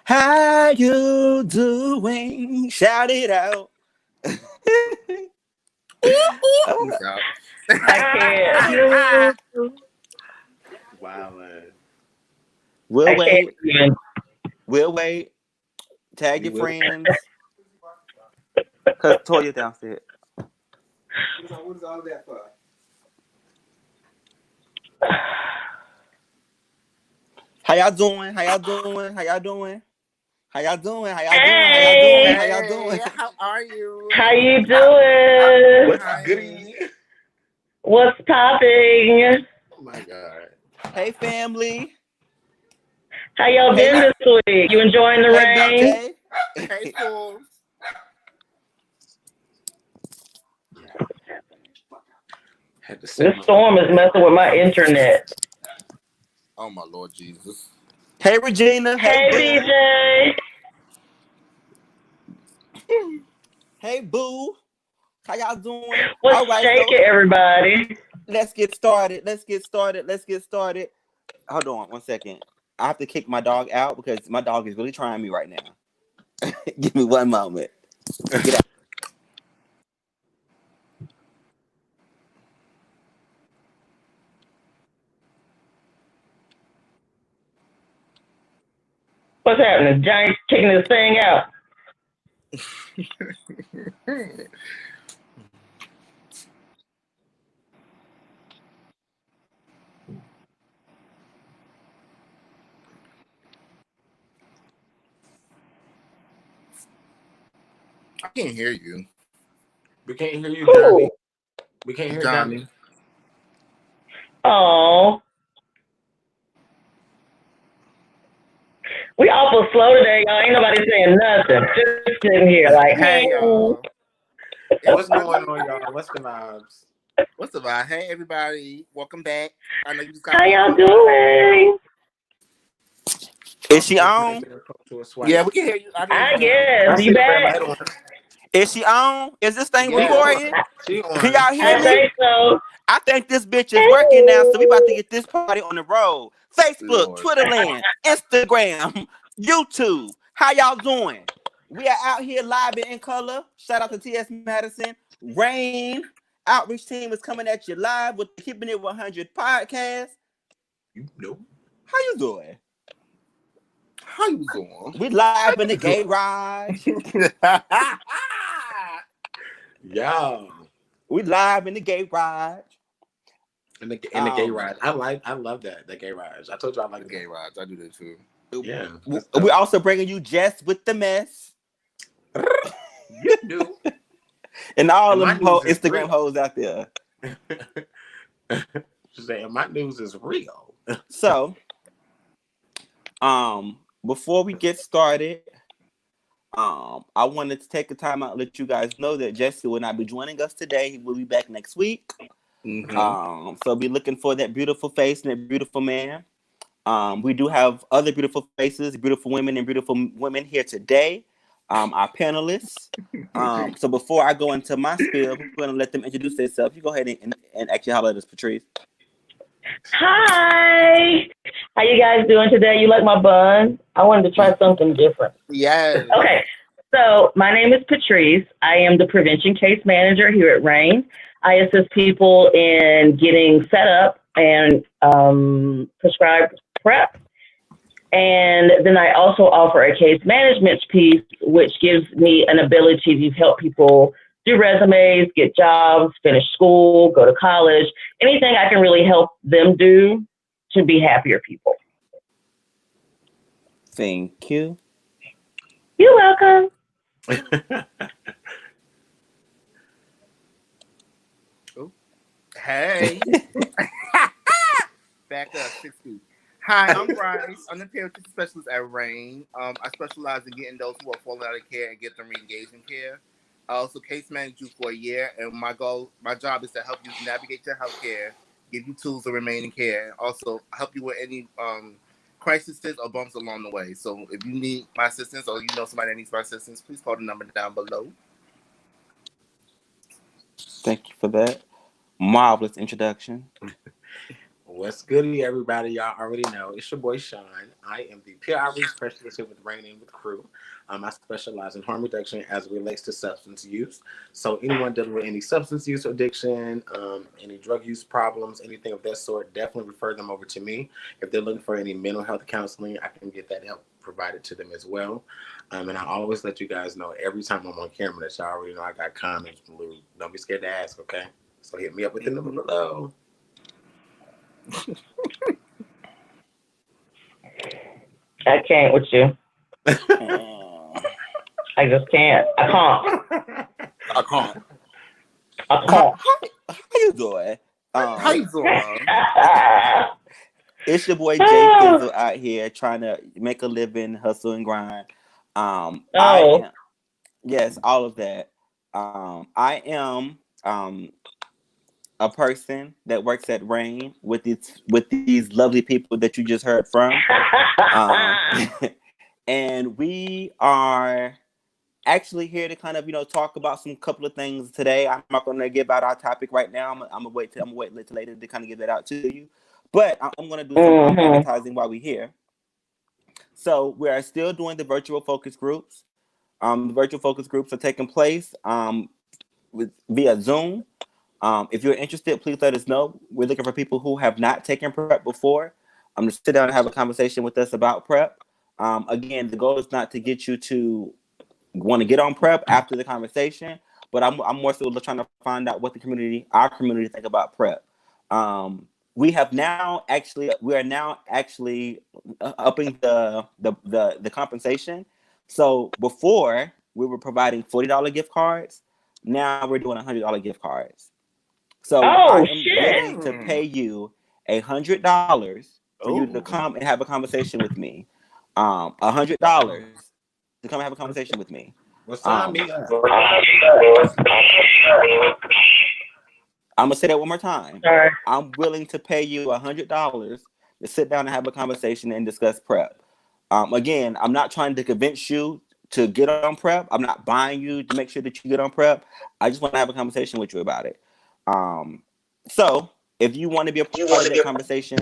How you doing? Shout it out. Peace out. I can't. Wow, man. We'll I can't wait. even. We'll wait. Tag We your will. friends. Cause Toya downstairs. What is all that for? How y'all doing? How y'all doing? How y'all doing? How y'all doing? How y'all doing? How y'all doing? Hey, How y'all doing? Hey, how are you? how you doing? What's goody? What's popping? Oh my god. Hey family. How y'all Hey, been this week? You enjoying the hey Big rain? J. Hey, fools. Had to This set my. storm is messing with my internet. Oh my Lord Jesus. Hey Regina. Hey Hey, Boo. BJ. Hey Boo. How y'all doing? What's All right, so shaking, everybody? let's get started. Let's get started. Let's get started. Hold on 1 second. I have to kick my dog out because my dog is really trying me right now. Give me one moment. Get out. What's happening? Johnny kicking this thing out. I can't hear you. We can't hear you, Who? Johnny. We can't hear Johnny. Johnny. Oh, we awful slow today, y'all. Ain't nobody saying nothing. Just sitting here like, Hey, hey. y'all. It's What's going on, y'all? What's the vibes? What's the vibe? Hey, everybody. Welcome back. I know you just got How off y'all from work. doing? Is she on? To a swipe. Yeah, we can hear you. I can hear I you now. I guess. see You the red back? light on. Is she on? Is this thing Yeah, recording? she Can on. y'all She hear I on. me? think so. I think this bitch is working now, so we about to Hey. get this party on the road. Facebook, Lord. Twitter land, Instagram, YouTube. How y'all doing? We are out here live and in color. Shout out to TS Madison. Rain Outreach Team is coming at you live with the Keeping It 100 podcast. You know. How you doing? How you doing? We live in the gay garage. Y'all. We live in the gay garage. In the gay ride. I love that. The gay ride. I told you I like Okay, that. Raj, I do that too. Yeah. We're also bringing you Jess with the mess You do. and all And my them news is Instagram real. hoes out there. She's saying my news is real. So, before we get started, I wanted to take a time out and let you guys know that Jesse will not be joining us today. He will be back next week. So be looking for that beautiful face and that beautiful man. We do have other beautiful faces, beautiful women, and beautiful women here today. Our panelists. So before I go into my spiel, we're going to let them introduce themselves. You go ahead and actually holler at us, Patrice. Hi. How you guys doing today? You like my bun? I wanted to try something different. Yes. Okay. So my name is Patrice. I am the prevention case manager here at RAIN. I assist people in getting set up and prescribed PrEP. And then I also offer a case management piece, which gives me an ability to help people do resumes, get jobs, finish school, go to college, anything I can really help them do to be happier people. Thank you. You're welcome. Hey. Back up 6 feet. Hi, I'm Bryce. I'm the parenting specialist at RAIN. I specialize in getting those who are falling out of care and get them re-engaged in care. I also case manage you for a year, and my job is to help you navigate your health care, give you tools to remain in care, and also help you with any crises or bumps along the way. So if you need my assistance or you know somebody that needs my assistance, please call the number down below. Thank you for that marvelous introduction. What's goody, everybody? Y'all already know. It's your boy, Sean. I am the peer outreach specialist here with Rain and with Crew. I specialize in harm reduction as it relates to substance use. So anyone dealing with any substance use addiction, any drug use problems, anything of that sort, definitely refer them over to me. If they're looking for any mental health counseling, I can get that help provided to them as well. And I always let you guys know every time I'm on camera that y'all already know I got comments. Don't be scared to ask, okay? So hit me up with the number below. I can't with you. I just can't. I can't. How you doing? How you doing? It's your boy Jay Fizzle out here trying to make a living, hustle and grind. Yes, all of that. I am a person that works at Rain with these lovely people that you just heard from. And we are actually here to kind of, talk about some couple of things today. I'm not going to give out our topic right now. I'm gonna wait till later to kind of give that out to you. But I'm going to do some advertising while we're here. So we are still doing the virtual focus groups. The virtual focus groups are taking place via Zoom. If you're interested, please let us know. We're looking for people who have not taken PrEP before. To sit down and have a conversation with us about PrEP. Again, the goal is not to get you to want to get on PrEP after the conversation, but I'm more so trying to find out what our community think about PrEP. We are now actually upping the compensation. So before we were providing $40 gift cards, now we're doing $100 gift cards. So I am willing to pay you $100 for you to come and have a conversation with me. $100 to come have a conversation with me. Sign me up. I'm gonna say that one more time. Sorry. I'm willing to pay you $100 to sit down and have a conversation and discuss PrEP. Again, I'm not trying to convince you to get on PrEP. I'm not buying you to make sure that you get on PrEP. I just want to have a conversation with you about it. So if you want to be a part of that conversation,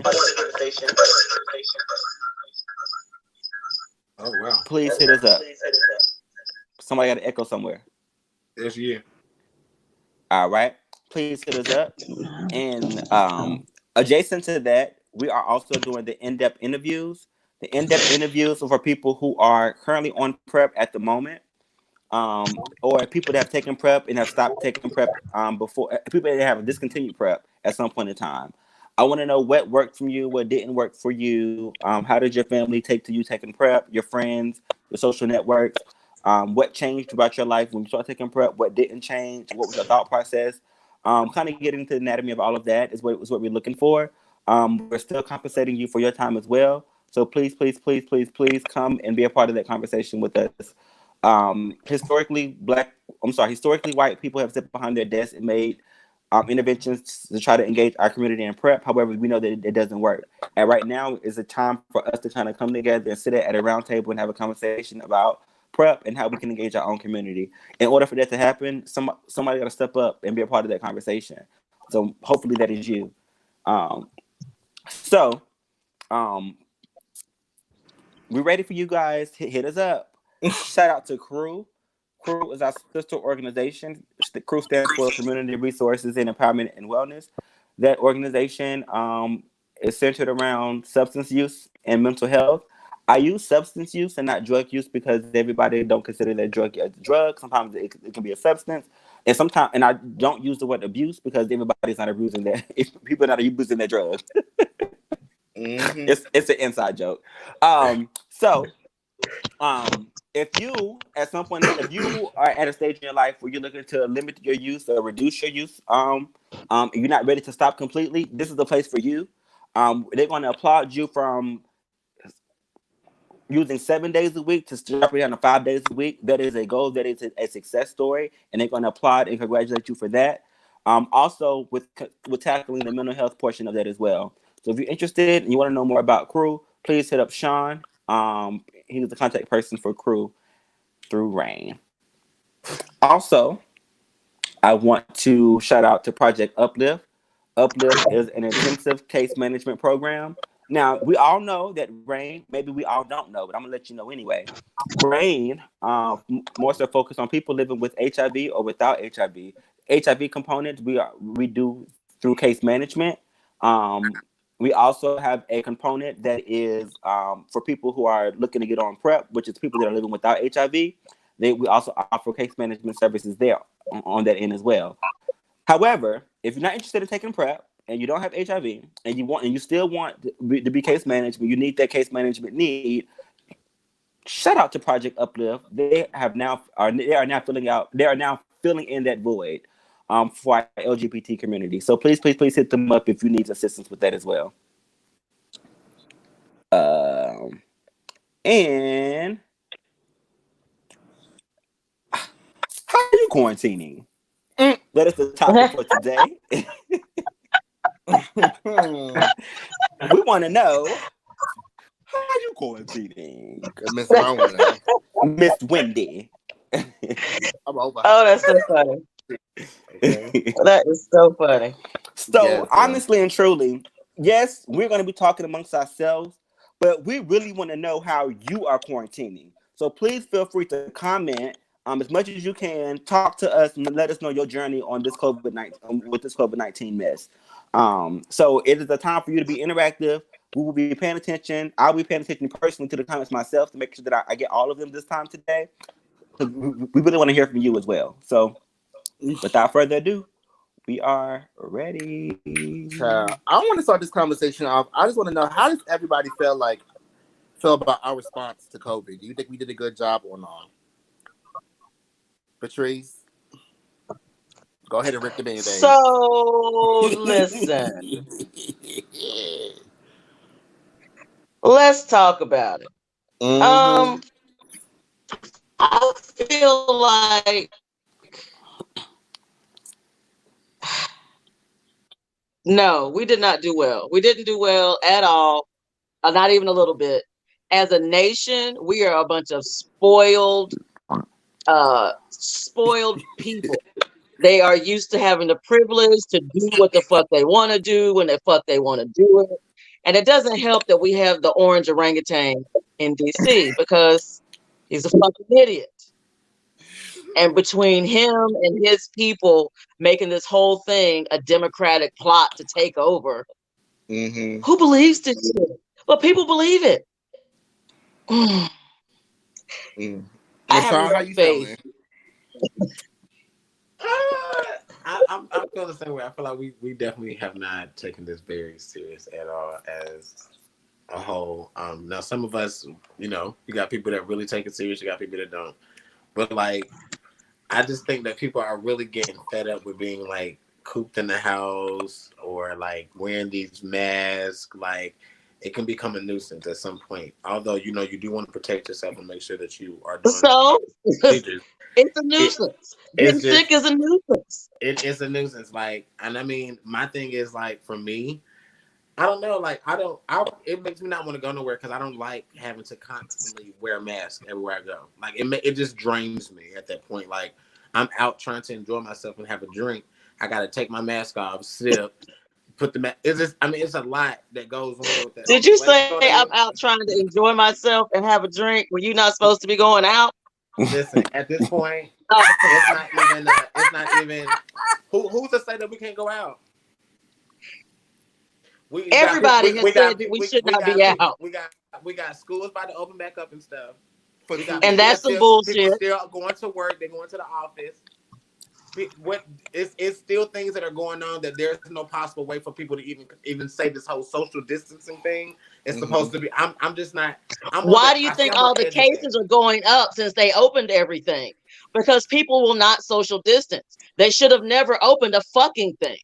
oh wow, please hit us up. Somebody got an echo somewhere. It's you. All right. Please hit us up. And adjacent to that, we are also doing the in-depth interviews. The in-depth interviews are for people who are currently on PrEP at the moment, or people that have taken PrEP and have stopped taking PrEP before, people that have discontinued PrEP at some point in time. I want to know what worked for you, what didn't work for you. How did your family take to you taking PrEP, your friends, your social networks? What changed about your life when you started taking PrEP? What didn't change? What was your thought process? Kind of getting to the anatomy of all of that is what we're looking for. We're still compensating you for your time as well. So please come and be a part of that conversation with us. Historically white people have sat behind their desks and made interventions to try to engage our community in PrEP. However, we know that it doesn't work. And right now is a time for us to kind of come together and sit at a round table and have a conversation about PrEP and how we can engage our own community. In order for that to happen, somebody got to step up and be a part of that conversation. So hopefully that is you. We're ready for you guys. Hit us up. Shout out to Crew. Crew is our sister organization. The Crew stands for Community Resources and Empowerment and Wellness. That organization is centered around substance use and mental health. I use substance use and not drug use because everybody don't consider that drug as a drug. Sometimes it can be a substance, and I don't use the word abuse because everybody's not abusing that. People are not abusing their drugs. It's an inside joke. If you at some point, if you are at a stage in your life where you're looking to limit your use or reduce your use, you're not ready to stop completely, this is the place for you. They're going to applaud you from using 7 days a week to dropping down to 5 days a week. That is a goal. That is a success story, and they're going to applaud and congratulate you for that. Also, with tackling the mental health portion of that as well. So if you're interested and you want to know more about Crew, please hit up Sean. He's the contact person for Crew through Rain. Also, I want to shout out to Project Uplift. Uplift is an intensive case management program. Now, we all know that RAIN, maybe we all don't know, but I'm going to let you know anyway. RAIN, more so focused on people living with HIV or without HIV. HIV components we do through case management. We also have a component that is for people who are looking to get on PrEP, which is people that are living without HIV. We also offer case management services there on that end as well. However, if you're not interested in taking PrEP and you don't have HIV and you still want to be case managed, but you need that case management need, shout out to Project Uplift. They are now filling in that void for our LGBT community. So please hit them up if you need assistance with that as well. And how are you quarantining? That is the topic for today. We want to know, how are you quarantining? Miss Rona. Miss Wendy. I'm over. Oh, that's so funny. Okay. That is so funny. So, Yes, honestly and truly, yes, we're going to be talking amongst ourselves, but we really want to know how you are quarantining. So please feel free to comment as much as you can. Talk to us and let us know your journey on this COVID-19 mess. So it is a time for you to be interactive. We will be paying attention. I'll be paying attention personally to the comments myself to make sure that I get all of them this time today. We really want to hear from you as well. So without further ado, we are ready. I want to start this conversation off. I just want to know, how does everybody feel about our response to COVID? Do you think we did a good job or not? Patrice, go ahead and rip the band-aid. So listen, let's talk about it. Mhm. I feel like no, we did not do well. We didn't do well at all, not even a little bit. As a nation, we are a bunch of spoiled people. They are used to having the privilege to do what the fuck they want to do when the fuck they want to do it. And it doesn't help that we have the orange orangutan in DC because he's a fucking idiot. And between him and his people making this whole thing a democratic plot to take over, who believes this shit? Well, people believe it. I have no faith. I'm feeling the same way. I feel like we definitely have not taken this very serious at all as a whole. Now some of us, you got people that really take it serious, you got people that don't. But like, I just think that people are really getting fed up with being like cooped in the house or like wearing these masks. Like, it can become a nuisance at some point. Although, you do want to protect yourself and make sure that you are doing procedures. It's a nuisance. Getting sick is a nuisance. It is a nuisance. Like, and I mean, my thing is like, for me, I don't know. Like, it makes me not want to go nowhere because I don't like having to constantly wear a mask everywhere I go. Like, it just drains me at that point. Like, I'm out trying to enjoy myself and have a drink. I got to take my mask off, sip, put the mask. It's a lot that goes on with that. Did you say I'm out trying to enjoy myself and have a drink when you're not supposed to be going out? Listen, at this point, it's not even. Who's to say that we can't go out? Everybody has said we should not be out. We got schools about to open back up and stuff. And that's some bullshit. People still going to work. They're going to the office. It's still things that are going on that there's no possible way for people to even say this whole social distancing thing is supposed to be. I'm just not. Why do you think all the cases are going up since they opened everything? Because people will not social distance. They should have never opened a fucking thing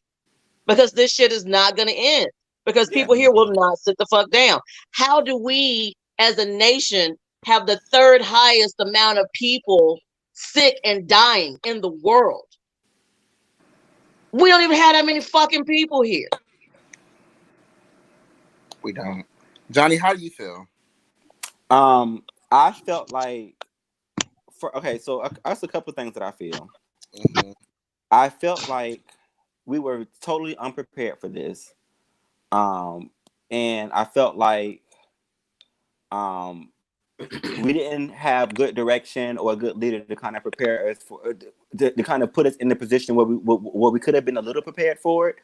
because this shit is not going to end because people here will not sit the fuck down. How do we as a nation have the third highest amount of people sick and dying in the world? We don't even have that many fucking people here. We don't. Johnny, how do you feel? I felt like so that's a couple of things that I feel. I felt like we were totally unprepared for this. And I felt like we didn't have good direction or a good leader to kind of prepare us for to kind of put us in the position where we could have been a little prepared for it.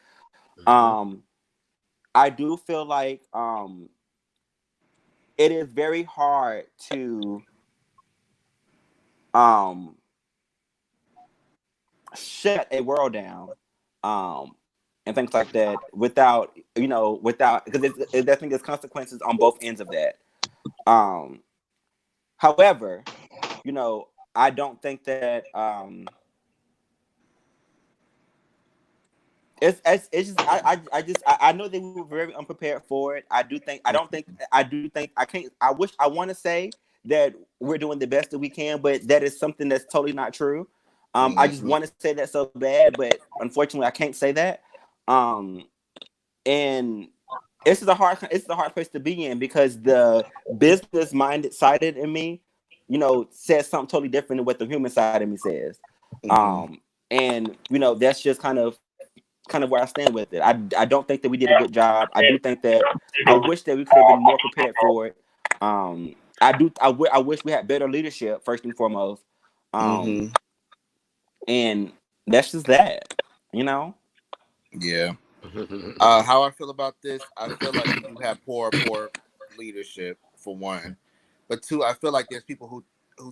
I do feel like it is very hard to shut a world down and things like that without because I think there's consequences on both ends of that. However, I don't think that it's just I know that we were very unprepared for it. I want to say that we're doing the best that we can, but that is something that's totally not true. I just want to say that so bad, but unfortunately I can't say that. And it's the hard place to be in because the business minded sided in me, says something totally different than what the human side of me says. And that's just kind of where I stand with it. I don't think that we did a good job. I do think that I wish that we could have been more prepared for it. I wish we had better leadership first and foremost. And that's just that, Yeah. How I feel about this, I feel like we do have poor leadership for one, but two, I feel like there's people who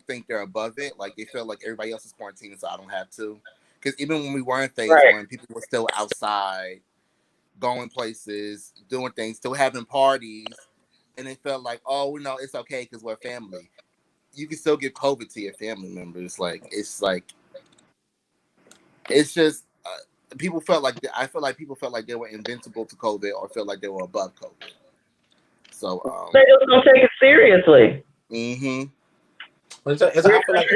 think they're above it, like they feel like everybody else is quarantined, so I don't have to. Because even when we were in phase one, people were still outside, going places, doing things, still having parties, and they felt like, oh, no, it's okay because we're family. You can still get COVID to your family members. It's just people felt like I feel like people felt like they were invincible to COVID or felt like they were above COVID. So they just don't take it seriously. I feel like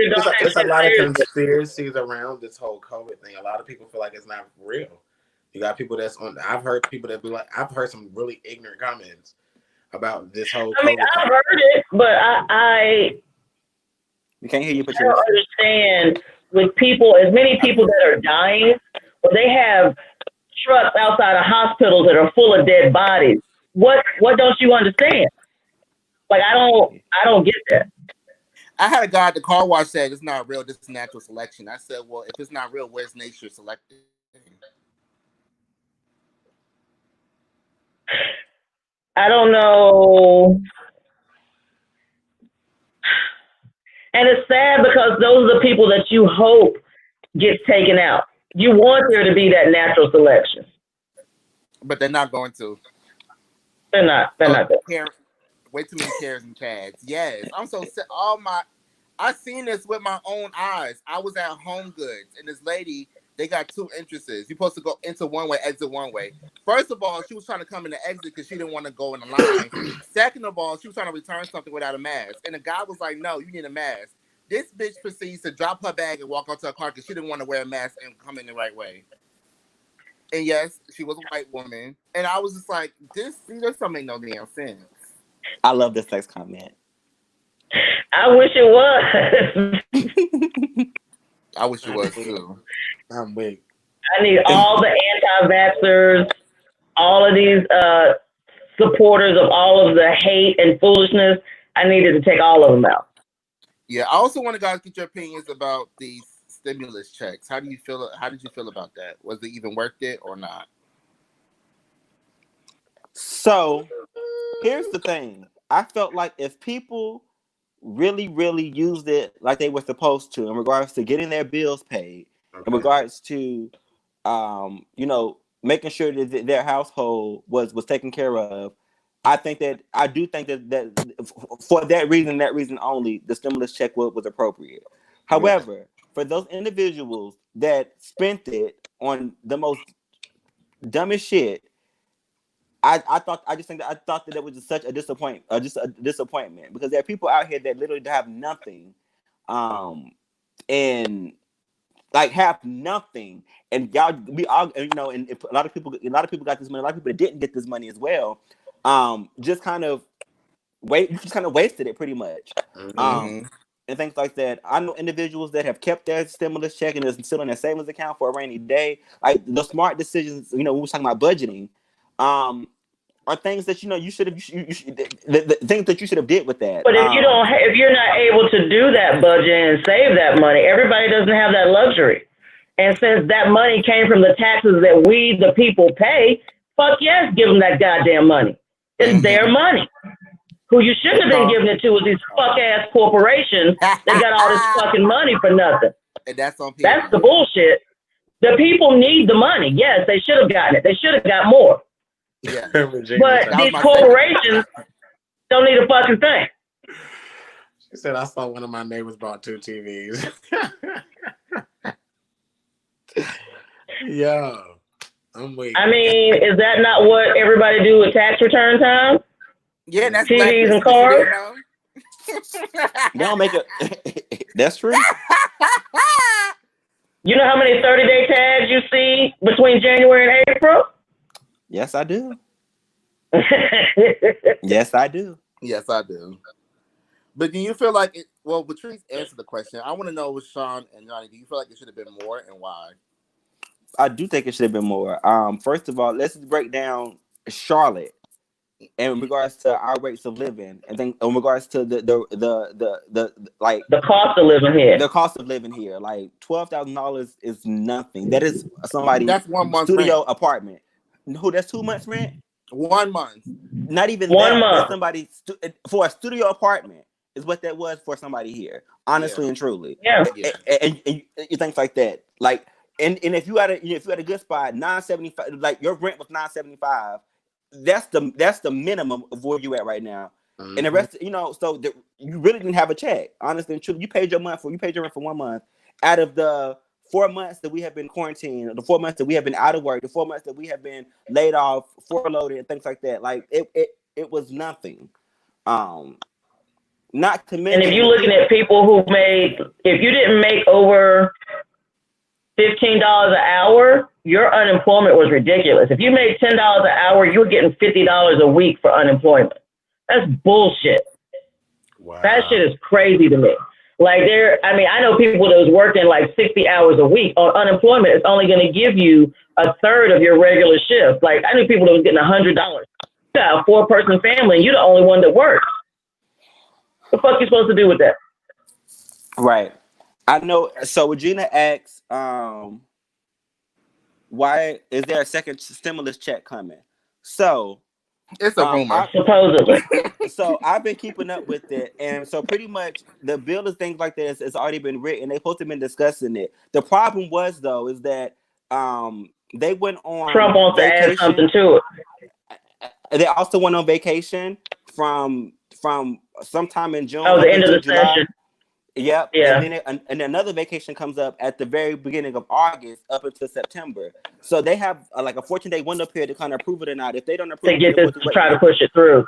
it's a lot of conspiracies around this whole COVID thing. A lot of people feel like it's not real. You got people I've heard people that be like, I've heard some really ignorant comments about this whole COVID thing. I've heard it, but we can't hear you, Patrice. I don't understand with people, as many people that are dying, but they have trucks outside of hospitals that are full of dead bodies. What don't you understand? Like, I don't get that. I had a guy at the car wash said it's not real, this is natural selection. I said, well, if it's not real, where's nature selecting? I don't know. And it's sad because those are the people that you hope gets taken out. You want there to be that natural selection. But they're not going to. They're not. Way too many Karens and Chads. Yes. I'm so sick. I seen this with my own eyes. I was at Home Goods and this lady, they got two entrances. You're supposed to go into one way, exit one way. First of all, she was trying to come in the exit because she didn't want to go in the line. Second of all, she was trying to return something without a mask. And the guy was like, no, you need a mask. This bitch proceeds to drop her bag and walk out to her car because she didn't want to wear a mask and come in the right way. And yes, she was a white woman. And I was just like, this don't make no damn sense. I love this next comment. I wish it was. I wish it was too. I'm big. I need all the anti-vaxxers, all of these supporters of all of the hate and foolishness. I needed to take all of them out. Yeah, I also want to guys get your opinions about these stimulus checks. How did you feel about that? Was it even worth it or not? So here's the thing. I felt like if people really, really used it like they were supposed to in regards to getting their bills paid, in regards to making sure that their household was taken care of, I do think that for that reason only, the stimulus check was appropriate. However, for those individuals that spent it on the most dumbest shit, I thought that it was just such a disappointment, because there are people out here that literally have nothing, and like have nothing, and and a lot of people got this money, a lot of people that didn't get this money as well, just kind of wasted it pretty much. and things like that. I know individuals that have kept their stimulus check and is still in their savings account for a rainy day. Like the smart decisions, when we were talking about budgeting, are things that you should have. The things that you should have did with that. But if you're not able to do that budget and save that money, everybody doesn't have that luxury. And since that money came from the taxes that we, the people, pay, fuck yes, give them that goddamn money. It's their money. Who you shouldn't have been giving it to was these fuck-ass corporations that got all this fucking money for nothing. And that's on people. That's the bullshit. The people need the money. Yes, they should have gotten it. They should have got more. Yeah. But these corporations don't need a fucking thing. She said, I saw one of my neighbors bought 2 TVs. Yo, I'm waiting. I mean, is that not what everybody do with tax return time? Yeah, that's TVs and cars. They don't make it. That's true. You know how many 30-day tags you see between January and April? Yes, I do. Yes, I do. Yes, I do. But do you feel like it? Well, Patrice answered the question. I want to know with Sean and Johnny, do you feel like it should have been more and why? I do think it should have been more. First of all, let's break down Charlotte in regards to our rates of living, and then in regards to the cost of living here. The cost of living here, like $12,000 is nothing. That is somebody's that's 1 month studio rent. Apartment. No, that's 2 months rent. 1 month. Not even 1 that. month. That's somebody for a studio apartment is what that was for somebody here. Honestly and truly. Yeah. And things like that. Like, and if you had a good spot, $975, like your rent was $975. That's the minimum of where you at right now. Mm-hmm. And the rest, so you really didn't have a check. Honestly and truly, you paid your rent for 1 month out of the 4 months that we have been quarantined, the 4 months that we have been out of work, the 4 months that we have been laid off, furloughed, and things like that. Like it was nothing. Not to mention, and if you're looking at people if you didn't make over $15 an hour, your unemployment was ridiculous. If you made $10 an hour, you were getting $50 a week for unemployment. That's bullshit. Wow. That shit is crazy to me. Like I know people that was working like 60 hours a week on unemployment. It's only going to give you a third of your regular shift. Like I knew people that was getting $100. You got a 4-person family and you're the only one that works. What the fuck you supposed to do with that? Right. I know. So Regina asks, why is there a second stimulus check coming? So it's a rumor. Supposedly. So I've been keeping up with it, and so pretty much the bill and things like this has already been written. They've supposed to have been discussing it. The problem was though is that they went on Trump wants vacation. to add something to it. They also went on vacation from sometime in June. Oh, the end of the July. session. Yep. Yeah. And then another vacation comes up at the very beginning of August up until September. So they have like a 14-day window period to kind of approve it or not. If they don't approve to get this, to try to push it through.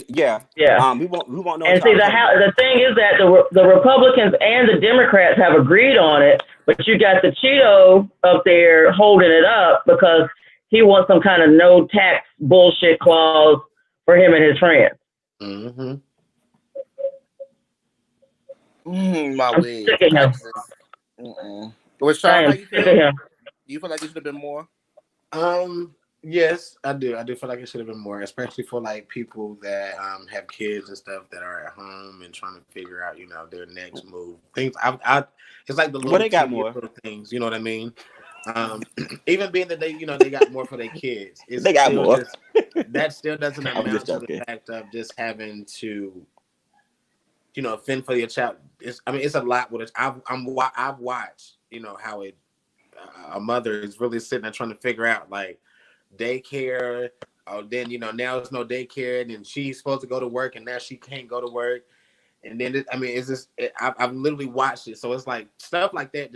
Yeah. We won't know. And see, the thing is that the Republicans and the Democrats have agreed on it, but you got the Cheeto up there holding it up because he wants some kind of no tax bullshit clause for him and his friends. Mm-hmm. My wig. Sick of him. Well, Sean, how you Sick feel? of him. Do you feel like it should have been more? Yes, I do. I do feel like it should have been more, especially for like people that have kids and stuff that are at home and trying to figure out, their next move. Things it's like the little, they got more little things, you know what I mean? Even being that they got more for their kids. They got more. That still doesn't amount to the fact of just having to, fend for your child. It's a lot with it. I've watched, how a mother is really sitting there trying to figure out like daycare. Oh, then now it's no daycare, and then she's supposed to go to work, and now she can't go to work. And then I've literally watched it, so it's like stuff like that.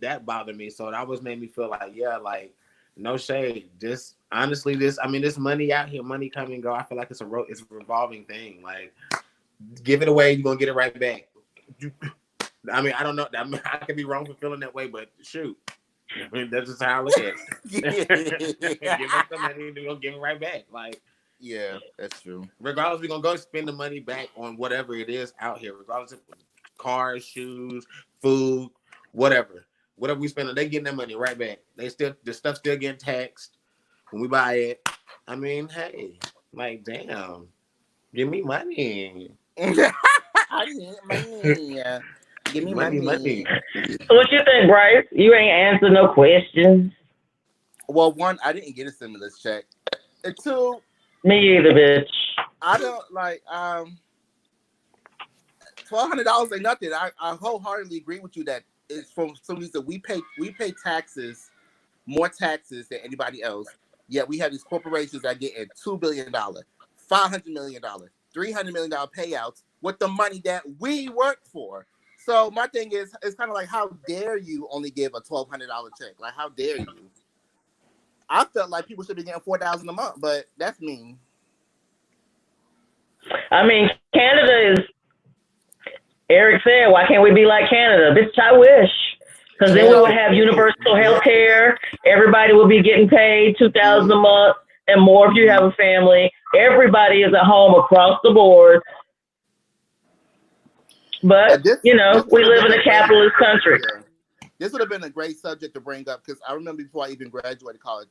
That bothered me. So it always made me feel like, like no shade. Just honestly, this money out here, money come and go. I feel like it's a revolving thing. Like give it away, you're gonna get it right back. I don't know. I could be wrong for feeling that way, but shoot. That's just how I look at it. Give us the money, they're gonna give it right back. Like, yeah, that's true. Regardless, we're gonna go spend the money back on whatever it is out here. Regardless, if cars, shoes, food, whatever we spend, they getting their money right back. The stuff still getting taxed when we buy it. I mean, hey, like, damn, give me money. I need money. Give me money. So what you think, Bryce? You ain't answered no questions. Well, one, I didn't get a stimulus check. And two, Me either, bitch. I don't like $1,200 ain't nothing. I wholeheartedly agree with you that it's from some reason we pay taxes, more taxes than anybody else. Yet we have these corporations that get $2 billion, $500 million, $300 million payouts with the money that we worked for. So my thing is, it's kind of like, how dare you only give a $1,200 check? Like, how dare you? I felt like people should be getting $4,000 a month, but that's mean. I mean, Canada is. Eric said, "Why can't we be like Canada?" Bitch, I wish, because then we would have universal health care. Everybody would be getting paid $2,000 a month and more if you have a family. Everybody is at home across the board. But we live in a capitalist country. This would have been a great subject to bring up, because I remember before I even graduated college,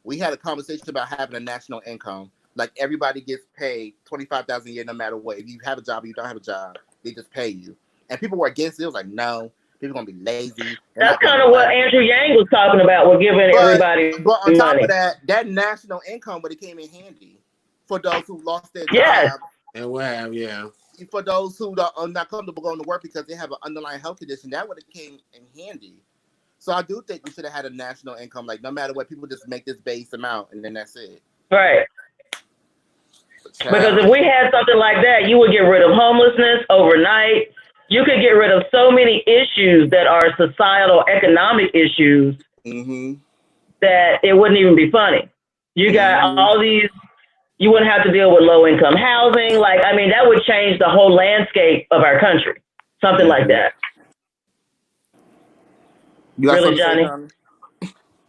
we had a conversation about having a national income. Like, everybody gets paid $25,000 a year no matter what. If you have a job or you don't have a job, they just pay you. And people were against it. It was like, no, people are going to be lazy. That's kind of what Andrew Yang was talking about. We're giving everybody But on top money. of that national income would have came in handy for those who lost their job. And what have, yeah. For those who are not comfortable going to work because they have an underlying health condition, that would have came in handy. So I do think we should have had a national income. Like, no matter what, people just make this base amount and then that's it. Right. Because if we had something like that, you would get rid of homelessness overnight. You could get rid of so many issues that are societal economic issues that it wouldn't even be funny. You got all these, you wouldn't have to deal with low income housing. Like, I mean, that would change the whole landscape of our country. Something like that. Really, Johnny?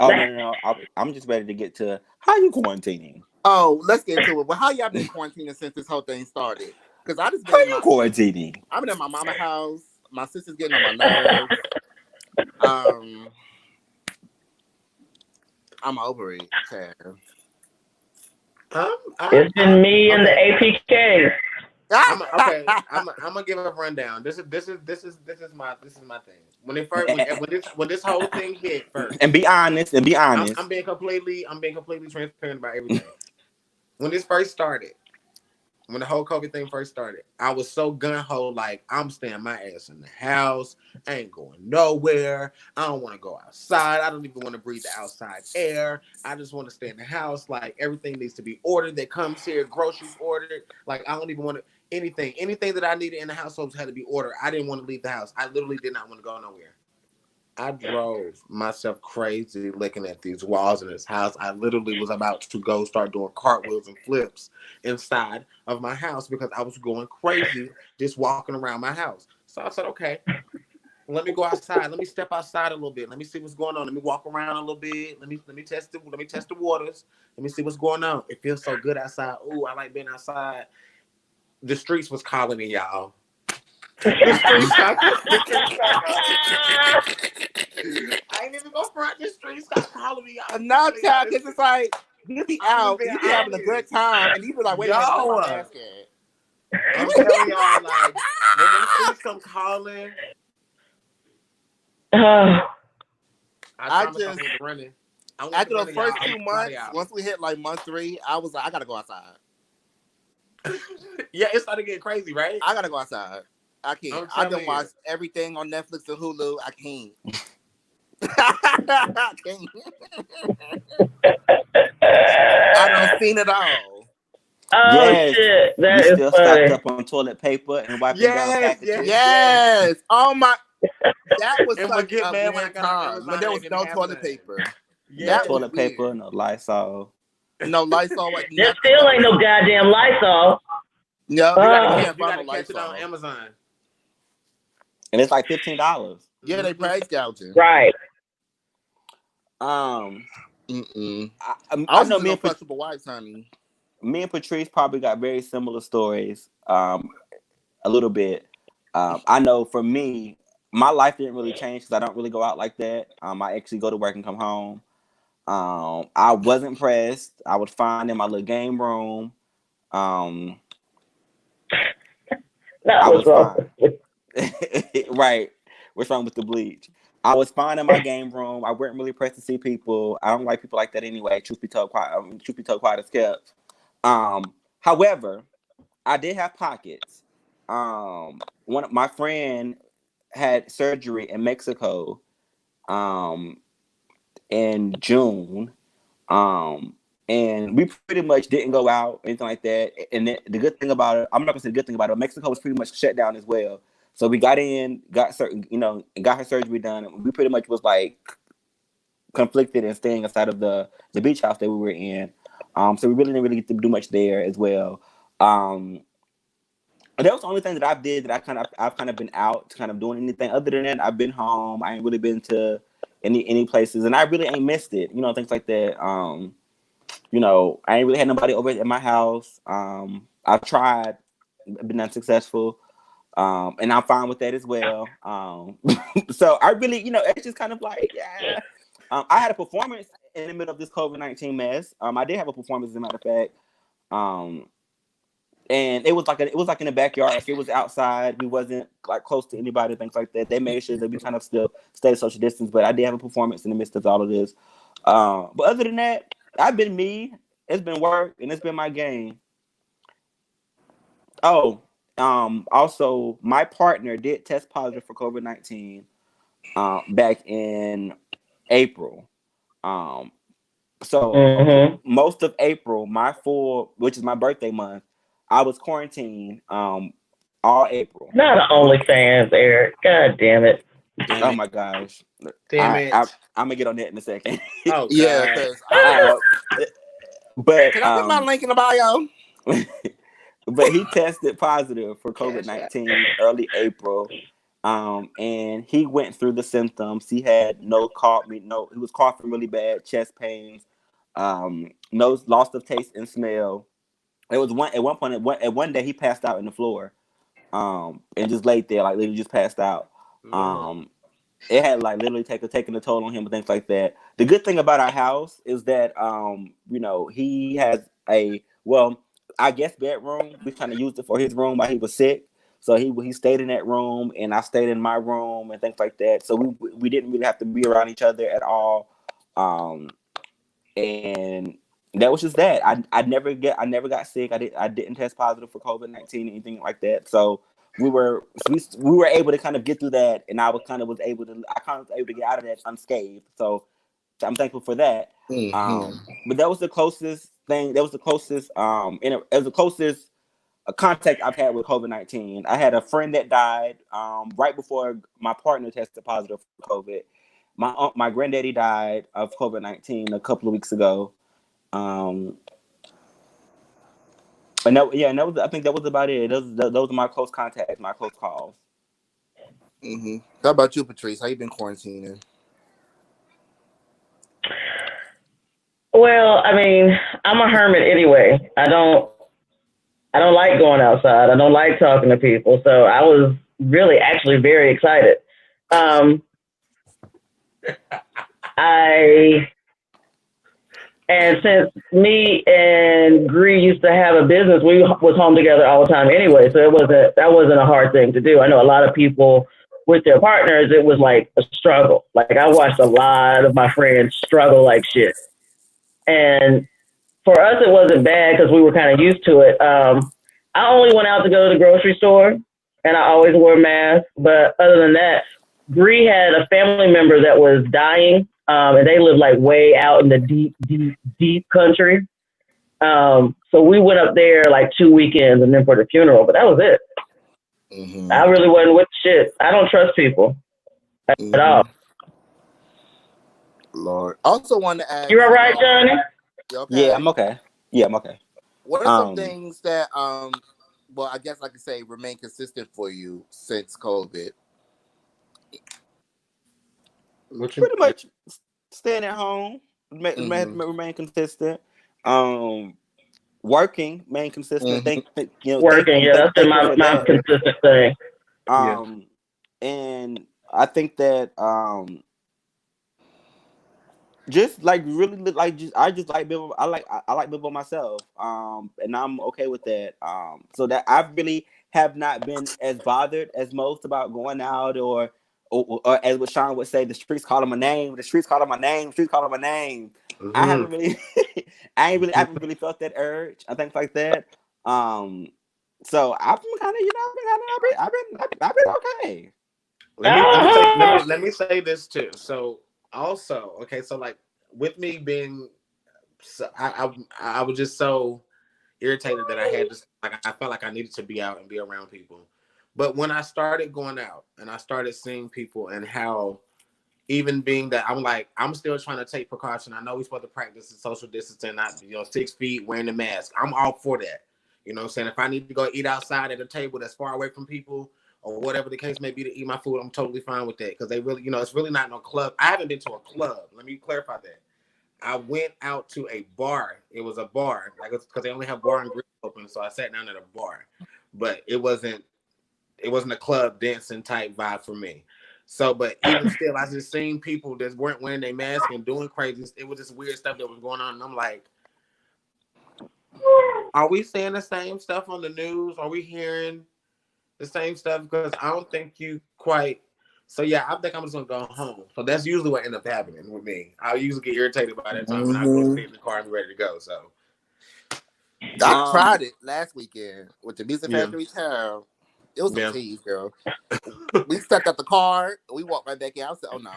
Oh, no. I'm just ready to get to how you quarantining. Oh, let's get into it. Well, how y'all been quarantining since this whole thing started? Because I just been how you quarantining? I've been at my mama's house. My sister's getting on my nerves. I'm over it, Chad. It's been me and the APK. I'm gonna give a rundown. This is my thing. When this whole thing hit first, and be honest. I'm being completely transparent about everything. When this first started, when the whole COVID thing first started, I was so gun-ho, like, I'm staying my ass in the house. I ain't going nowhere. I don't want to go outside. I don't even want to breathe the outside air. I just want to stay in the house. Like, everything needs to be ordered that comes here, groceries ordered. Like, I don't even want to, anything that I needed in the household had to be ordered. I didn't want to leave the house. I literally did not want to go nowhere. I drove myself crazy looking at these walls in this house. I literally was about to go start doing cartwheels and flips inside of my house because I was going crazy just walking around my house. So I said, okay, let me go outside. Let me step outside a little bit. Let me see what's going on. Let me walk around a little bit. Let me test the waters. Let me see what's going on. It feels so good outside. Ooh, I like being outside. The streets was calling me, y'all. I ain't even gonna front. The streets got calling me out. No, child, because it's like you be out, you be having a good time, and you be like, wait a minute, what's my mask at? I'm telling y'all, like, when the streets come calling, I just running. After the first 2 months, once we hit like month 3, I was like, I gotta go outside. Yeah, it started getting crazy, right? I gotta go outside. I can't. I done watched everything on Netflix and Hulu. I can't. I done seen it all. Oh shit! That is still funny. stocked up on toilet paper and wiping down packages. Yes. Oh my. That was and such get a mad weird time when there was no toilet paper. Yeah, toilet paper, no Lysol. No Lysol. There still ain't no goddamn Lysol. No, you gotta catch it on Amazon. And it's like $15. Yeah, they price gouging. Right. I know me and flexible wipes, honey. Me and Patrice probably got very similar stories. A little bit. I know for me, my life didn't really change because I don't really go out like that. I actually go to work and come home. I wasn't pressed. I was fine in my little game room. I was fine. Right. What's wrong with the bleach? I was fine in my game room. I wasn't really pressed to see people. I don't like people like that anyway. Truth be told, quiet as kept. However, I did have pockets. One of my friend had surgery in Mexico in June. And we pretty much didn't go out, anything like that. And the good thing about it, I'm not gonna say the good thing about it, Mexico was pretty much shut down as well. So we got in, got her surgery done. And we pretty much was like conflicted and staying inside of the beach house that we were in. So we really didn't get to do much there as well. That was the only thing that I did that I've kind of been out kind of doing anything. Other than that, I've been home. I ain't really been to any places, and I really ain't missed it. Things like that. I ain't really had nobody over at my house. I've tried, been unsuccessful, and I'm fine with that as well. So I really, it's just kind of like, yeah. I had a performance in the middle of this COVID-19 mess. I did have a performance, as a matter of fact. And it was like in the backyard. Like it was outside. We wasn't like close to anybody, things like that. They made sure that we kind of still stayed social distance. But I did have a performance in the midst of all of this. But other than that, I've been me. It's been work, and it's been my game. Oh, also, my partner did test positive for COVID-19 back in April. So most of April, which is my birthday month, I was quarantined all April. Not an OnlyFans, Eric. God damn it. Oh my gosh. Damn it. I'm gonna get on that in a second. Oh Yeah, but can I put my link in the bio? But he tested positive for COVID-19 early April. And he went through the symptoms. He had he was coughing really bad, chest pains, loss of taste and smell. It was one day he passed out in the floor, and just laid there, like literally just passed out. It had like literally taken a toll on him and things like that. The good thing about our house is that he has I guess bedroom. We kind of used it for his room while he was sick. So he stayed in that room, and I stayed in my room and things like that. So we didn't really have to be around each other at all. And that was just that. I never got sick. I didn't test positive for COVID-19 anything like that. So we were able to kind of get through that, and I was able to get out of that unscathed. So I'm thankful for that. But that was the closest thing. That was the closest contact I've had with COVID-19. I had a friend that died right before my partner tested positive for COVID. My granddaddy died of COVID-19 a couple of weeks ago. And that was, I think that was about it. Those are my close contacts, my close calls. How about you, Patrice? How you been quarantining? Well, I mean, I'm a hermit anyway. I don't like going outside. I don't like talking to people. So I was really actually very excited. And since me and Gree used to have a business, we was home together all the time anyway. So that wasn't a hard thing to do. I know a lot of people with their partners, it was like a struggle. Like I watched a lot of my friends struggle like shit. And for us, it wasn't bad because we were kind of used to it. I only went out to go to the grocery store, and I always wore a mask. But other than that, Bree had a family member that was dying, and they lived like way out in the deep country. So we went up there like 2 weekends and then for the funeral, but that was it. I really wasn't with shit. I don't trust people at all. Lord. Also wanted to ask. You all right, Johnny? You okay? Yeah, I'm okay. What are some things that, well, I guess I could say remain consistent for you since COVID? Pretty much staying at home, remain consistent. Working, remain consistent. Working, that's been my consistent thing. And I think that just like really like just I just like Billboard. I like Billboard myself. And I'm okay with that. So that I really have not been as bothered as most about going out or as what Sean would say, the streets calling my name, the streets calling my name, the streets calling my name. Mm-hmm. I haven't really I haven't really felt that urge. I think like that. So I've been kind of, I've been okay. Let me say this too. So also, okay, so like with me being, so I was just so irritated that I had to, like, I felt like I needed to be out and be around people. But when I started going out and I started seeing people and how, even being that I'm still trying to take precaution. I know we're supposed to practice the social distancing, not 6 feet, wearing the mask. I'm all for that. You know what I'm saying? If I need to go eat outside at a table that's far away from people or whatever the case may be to eat my food, I'm totally fine with that. Because they really, it's really not no club. I haven't been to a club. Let me clarify that. I went out to a bar. It was a bar, like, because they only have bar and grill open. So I sat down at a bar, but it wasn't a club dancing type vibe for me. So, but even still, I just seen people that weren't wearing their mask and doing crazy. It was just weird stuff that was going on. And I'm like, are we seeing the same stuff on the news? Are we hearing the same stuff? Because I don't think you quite. So yeah, I think I'm just gonna go home. So that's usually what ends up happening with me. I usually get irritated by that time, and I go sit in the car and be ready to go. So I tried it last weekend with the Music Factory town. It was a tease, girl. We stepped out the car. We walked right back in. I said, "Oh no."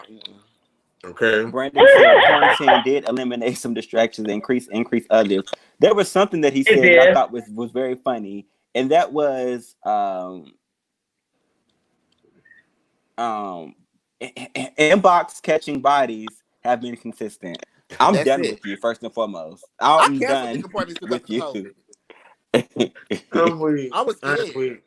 Okay. Brandon said quarantine did eliminate some distractions and increase others. There was something that he said that I thought was very funny, and that was inbox catching bodies have been consistent. I'm done with you, first and foremost. I'm done with you. I was scared.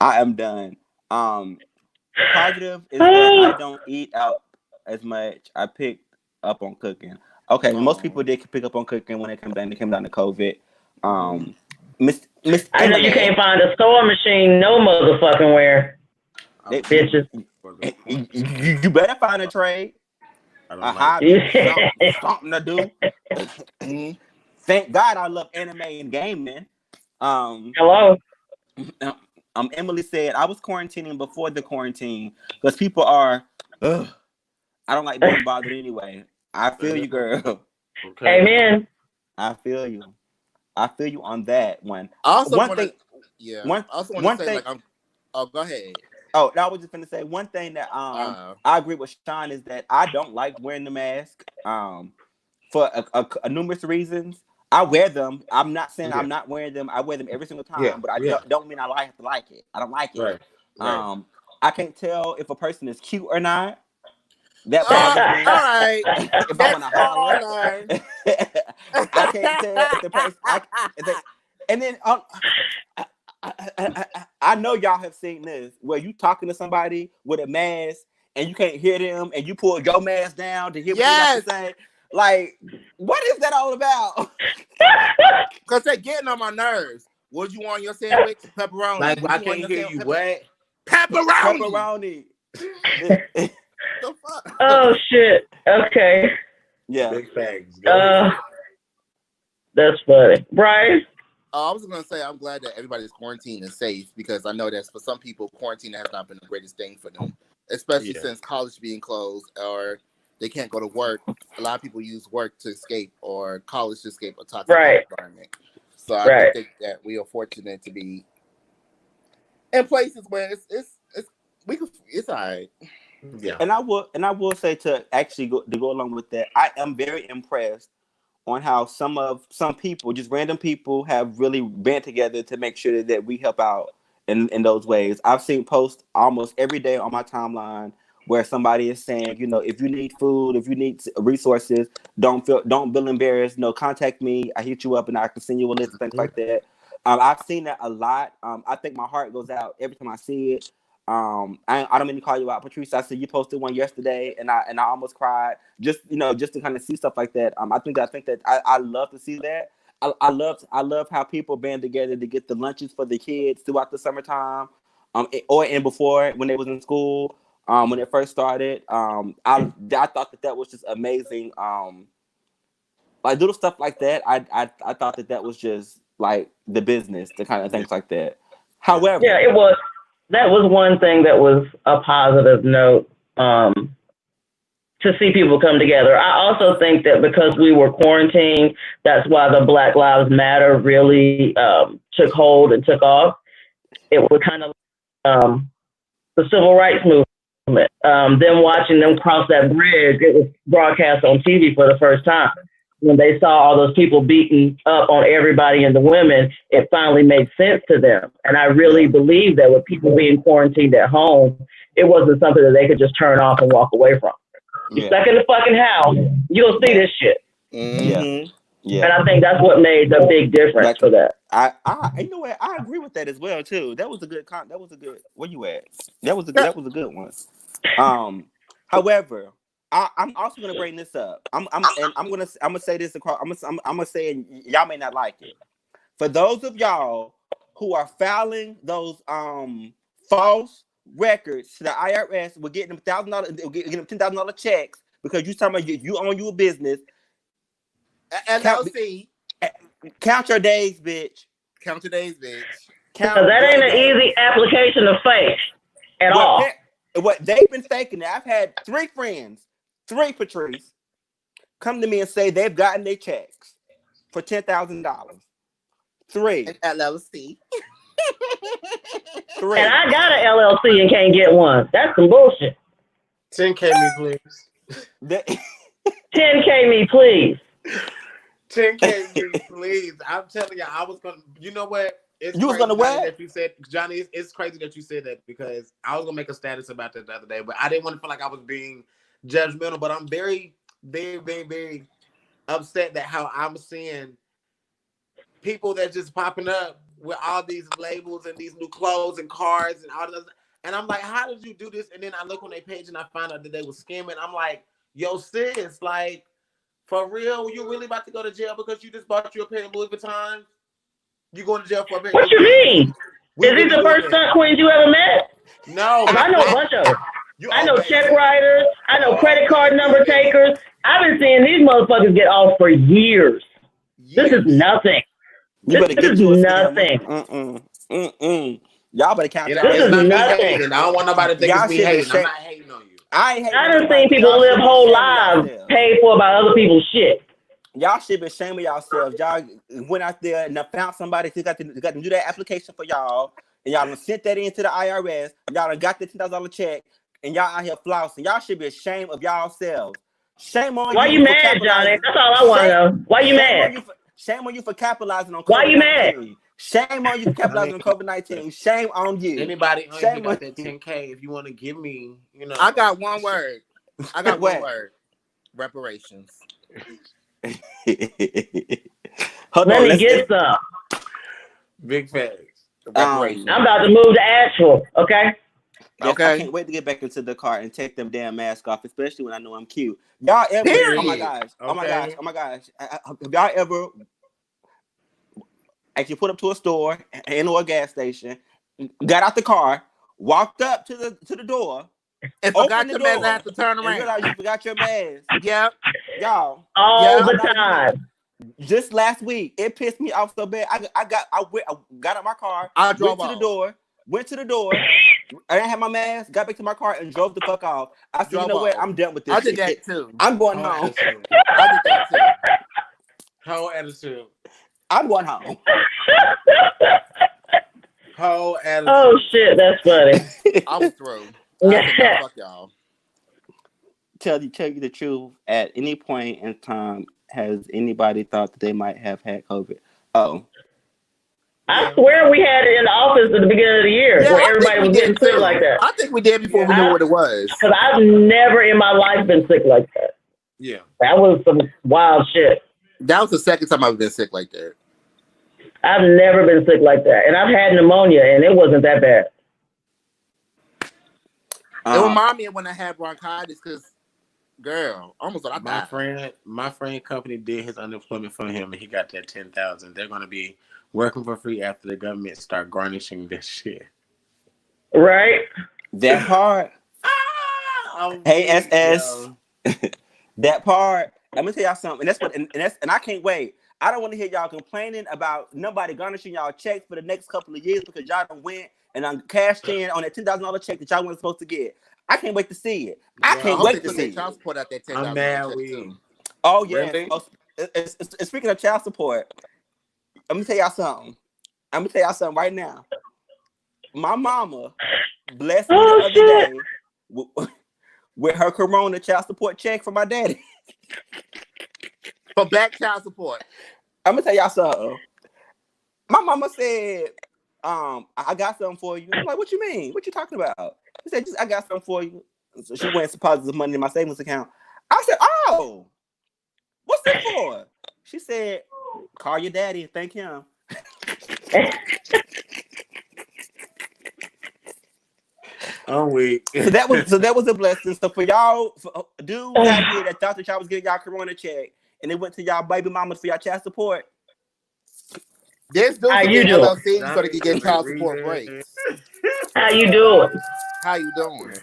I am done. Positive is that I don't eat out as much. I picked up on cooking. Okay, most people did pick up on cooking when it came down to COVID. Miss I know you can't find a sewing machine no motherfucking where. Bitches. You better find a trade. A hobby, something to do. Thank God I love anime and gaming. Hello. Emily said I was quarantining before the quarantine because people are. I don't like being bothered anyway. I feel you, girl. Okay. Amen. I feel you on that one. I also want to say, like, go ahead. Oh, I was just going to say one thing that I agree with Sean is that I don't like wearing the mask for a numerous reasons. I wear them. I'm not saying I'm not wearing them. I wear them every single time, but I don't mean I have to like it. I don't like it. Right. I can't tell if a person is cute or not. That bothers me. All right. If I want to holler, I can't tell if the person. And then I know y'all have seen this where you talking to somebody with a mask and you can't hear them, and you pull your mask down to hear what they have to say. Like, what is that all about? Because they're getting on my nerves. What you want on your sandwich? Pepperoni. Like, I can't hear you. What? Pepperoni. The fuck? Oh shit. Okay. Yeah. Big bags. That's funny. Brian? I was gonna say I'm glad that everybody's quarantined and safe, because I know that for some people quarantine has not been the greatest thing for them, especially since college being closed or they can't go to work. A lot of people use work to escape, or college to escape a toxic environment. So I think that we are fortunate to be in places where it's all right. Yeah. And I will say to actually go along with that, I am very impressed on how some people, just random people, have really band together to make sure that we help out in those ways. I've seen posts almost every day on my timeline where somebody is saying, if you need food, if you need resources, don't feel embarrassed. Contact me. I hit you up and I can send you a list of things like that. I've seen that a lot. I think my heart goes out every time I see it. I don't mean to call you out, Patrice. I said you posted one yesterday, and I almost cried. Just to kind of see stuff like that. I think that I love to see that. I love how people band together to get the lunches for the kids throughout the summertime. and before when they was in school, when it first started. I thought that was just amazing. Like little stuff like that. I thought that was just like the business, the kind of things like that. However, yeah, it was. That was one thing that was a positive note. To see people come together. I also think that because we were quarantined, that's why the Black Lives Matter really took hold and took off. It was kind of the civil rights movement. Them watching them cross that bridge, it was broadcast on TV for the first time. When they saw all those people beating up on everybody and the women, it finally made sense to them. And I really believe that with people being quarantined at home, it wasn't something that they could just turn off and walk away from. You're stuck in the fucking house, you'll see this shit. Yeah. And I think that's what made the big difference for that. I you know what? I agree with that as well too. That was a good where you at? That was a good one. However, I'm also gonna bring this up. I'm gonna say this across. I'm gonna say, and y'all may not like it. For those of y'all who are filing those false records to the IRS, we're getting them $1,000, getting them $10,000 checks because you talking about you own your business. LLC. Count your days, bitch. Count your days, bitch. Because that ain't an easy application to fake at all. What they've been faking that. I've had 3 friends, Patrice, come to me and say they've gotten their checks for $10,000. 3 LLC. 3. And I got an LLC and can't get one. That's some bullshit. 10K me, please. 10K me, please. 10K me, please. I'm telling you, I was gonna. You know what? You was gonna what? That you said, Johnny. It's crazy that you said that because I was gonna make a status about that the other day, but I didn't want to feel like I was being judgmental. But I'm very, very, very, very upset that how I'm seeing people that's just popping up with all these labels and these new clothes and cars and all this. And I'm like, how did you do this? And then I look on their page and I find out that they were scamming. I'm like, yo, sis, like, for real? You really about to go to jail because you just bought you a pair of Louis Vuitton? You going to jail for a pair? What you mean? Is these the first stunt queens you ever met? No. I know a bunch of them. I know check writers. I know credit card number takers. I've been seeing these motherfuckers get off for years. This is nothing. This is nothing. Y'all better count. This is nothing. I don't want nobody to think it's me hating. I'm not hating on you. I done seen people live whole lives paid for by other people's shit. Y'all should be ashamed of yourselves. Y'all went out there and found somebody who got to do that application for y'all, and y'all done sent that into the IRS. Y'all done got the $10,000 check, and y'all out here flousing. Y'all should be ashamed of yourselves. Shame on you. Why you mad, Johnny? That's all I want to know. Why you mad? Shame on you for capitalizing on COVID-19. Why you mad? Shame on you for capitalizing on COVID-19. Shame on you. Anybody on you got that 10K? If you want to give me, you know. I got one word. One word. Reparations. Hold Let on, me get some. Big facts. I'm about to move to Asheville. Okay. Okay. I can't wait to get back into the car and take them damn masks off, especially when I know I'm cute. Y'all ever? Oh my gosh! Oh my gosh! Oh my gosh! Have y'all ever actually put up to a store and or a gas station, got out the car, walked up to the door, and forgot your mask, I have to turn around. And realized you forgot your mask. Yep. Y'all. All the time. Just last week, it pissed me off so bad. I got out my car. I drove went to the door. I didn't have my mask. Got back to my car and drove the fuck off. I said, you know what? I'm done with this. I did that too. I'm going home. I did that too. Whole attitude. I'm going home. Whole attitude. Oh shit, that's funny. I was through. Yeah. Fuck y'all. Tell you the truth. At any point in time, has anybody thought that they might have had COVID? Oh. I swear we had it in the office at the beginning of the year where everybody was getting sick like that. I think we did before we knew what it was. Because I've never in my life been sick like that. Yeah. That was some wild shit. That was the second time I've been sick like that. I've never been sick like that. And I've had pneumonia and it wasn't that bad. It reminded me of when I had bronchitis because, girl, almost thought I died. My friend company did his unemployment for him and he got that $10,000. They're going to be working for free after the government start garnishing this shit. Right. That part. Hey, SS. That part. I'm gonna tell y'all something, and that's what, and I can't wait. I don't want to hear y'all complaining about nobody garnishing y'all checks for the next couple of years because y'all done went and I'm cashed in on that $10,000 check that y'all weren't supposed to get. I can't wait to see it. I can't wait to see it. Child support out that $10,000 I'm mad check with too. Oh yes. Really? Oh, speaking of child support, let me tell y'all something. I'm gonna tell y'all something right now. My mama blessed me the other day with her Corona child support check from my daddy. For back child support. I'm gonna tell y'all something. My mama said, I got something for you. I'm like, what you mean? What you talking about? She said, I got something for you. So she went and deposited money in my savings account. I said, oh, what's it for? She said, call your daddy and thank him. I'm weak. So that was a blessing. So for y'all dudes out here that thought that y'all was getting y'all Corona check and they went to y'all baby mamas for y'all child support. There's dudes How who you get doing? LLCs so they can get child support breaks. How you doing? How you doing?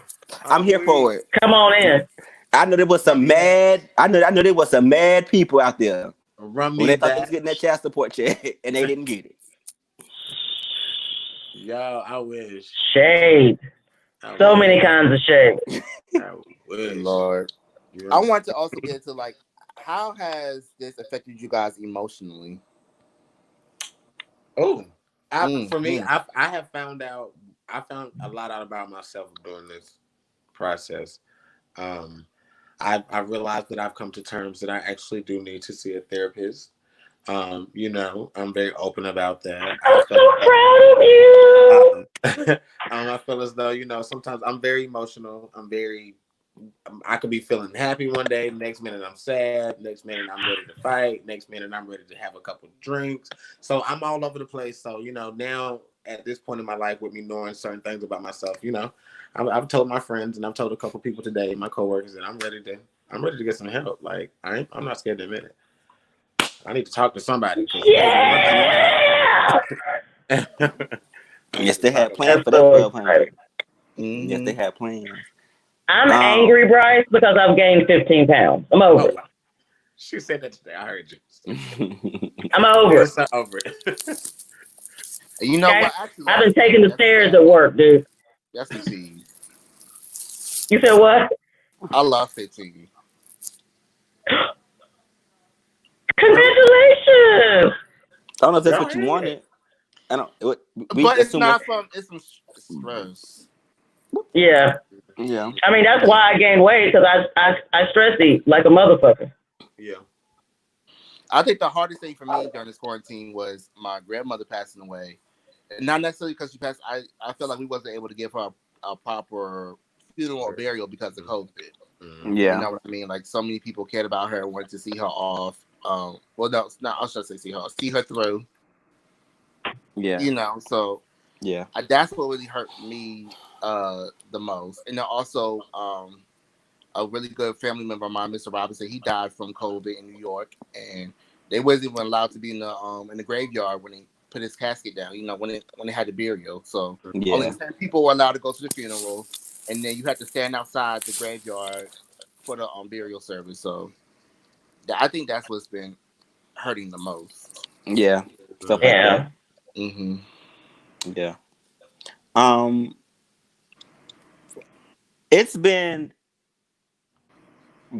I'm here for it. Come on in. I know there was some mad. I know there was some mad people out there Run when me they thought they that. was getting that child support check and they didn't get it. Yo, I wish. Shade. So many kinds of shade. I wish. Lord. Yeah. I want to also get into like, how has this affected you guys emotionally? Oh, for me, I have found out. I found a lot out about myself during this process. I realized that I've come to terms that I actually do need to see a therapist. You know, I'm very open about that. I'm so proud of you. I feel as though, you know, sometimes I'm very emotional. I could be feeling happy one day, next minute I'm sad, next minute I'm ready to fight, next minute I'm ready to have a couple of drinks. So I'm all over the place. So, you know, now at this point in my life with me knowing certain things about myself, you know, I've told my friends and I've told a couple people today, my coworkers, that I'm ready to get some help. Like I'm not scared to admit it. I need to talk to somebody. Yeah. Yes, they had plans for that 1,200. Yes, they had plans. I'm angry, Bryce, because I've gained 15 pounds. I'm over it. She said that today. I heard you. I'm over it. Over it. You know what? Actually, I've been taking the stairs at work, dude. That's the tea. You said what? I love 15. Congratulations. I don't know if that's what you wanted. I don't. But it's not it's some stress. Yeah. Yeah. I mean, that's why I gained weight, because I stress eat like a motherfucker. Yeah. I think the hardest thing for me during this quarantine was my grandmother passing away. And not necessarily because she passed. I felt like we wasn't able to give her a proper funeral or burial because of COVID. Yeah. You know what I mean? Like, so many people cared about her and wanted to see her off. Well, no, it's not. I should say see her through. Yeah. You know, so yeah, that's what really hurt me the most. And then also, a really good family member of mine, Mr. Robinson, he died from COVID in New York, and they wasn't even allowed to be in the graveyard when he put his casket down. You know, when it had the burial. So only 10 people were allowed to go to the funeral, and then you had to stand outside the graveyard for the burial service. So I think that's what's been hurting the most. Yeah. Stuff like that. Mm-hmm. Yeah. It's been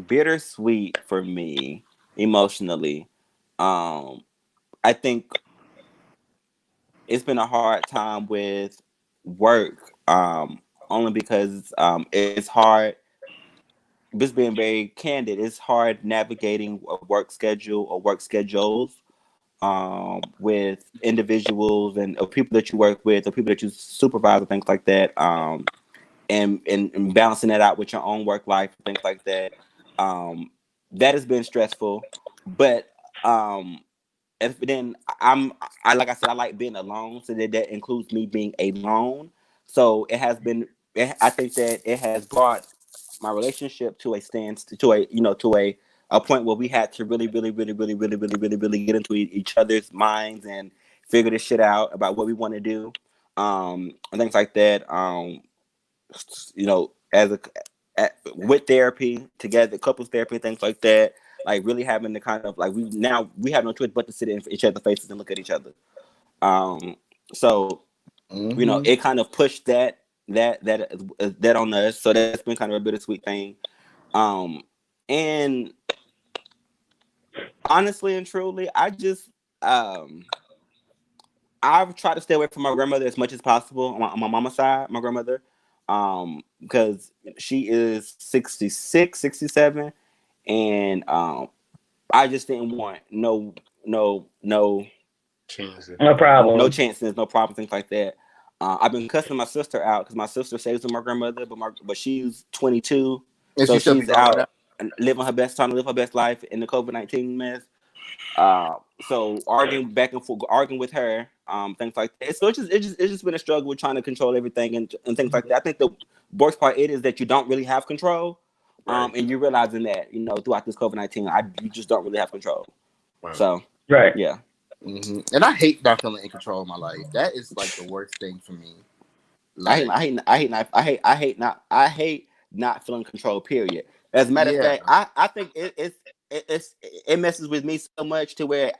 bittersweet for me emotionally. I think it's been a hard time with work, only because it's hard. Just being very candid, it's hard navigating a work schedule or work schedules with individuals and people that you work with or people that you supervise and things like that. And balancing that out with your own work life, things like that. That has been stressful, but then I like I said, I like being alone, so that includes me being alone. So it has been. I think that it has brought my relationship to a a point where we had to really get into each other's minds and figure this shit out about what we want to do. and things like that. You know, with therapy together, couples therapy, things like that. Like really having the kind of like we have no choice but to sit in each other's faces and look at each other. So you know, it kind of pushed that on us. So that's been kind of a bittersweet thing. And honestly and truly, I just I've tried to stay away from my grandmother as much as possible on my mama's side, my grandmother, because she is 66, 67, and I just didn't want no chances, no problem, no chances, no problems, things like that. I've been cussing my sister out because my sister stays with my grandmother, but she's 22, And so she's out and living her best, trying to live her best life in the COVID-19 mess. So arguing back and forth, arguing with her, things like that. So it's just been a struggle with trying to control everything and things like that. I think the worst part is that you don't really have control, and you're realizing that throughout this COVID-19, you just don't really have control. Right. So yeah. Mm-hmm. And I hate not feeling in control of my life. That is like the worst thing for me. Like, I hate not feeling control. Period. As a matter of fact, I think it messes with me so much to where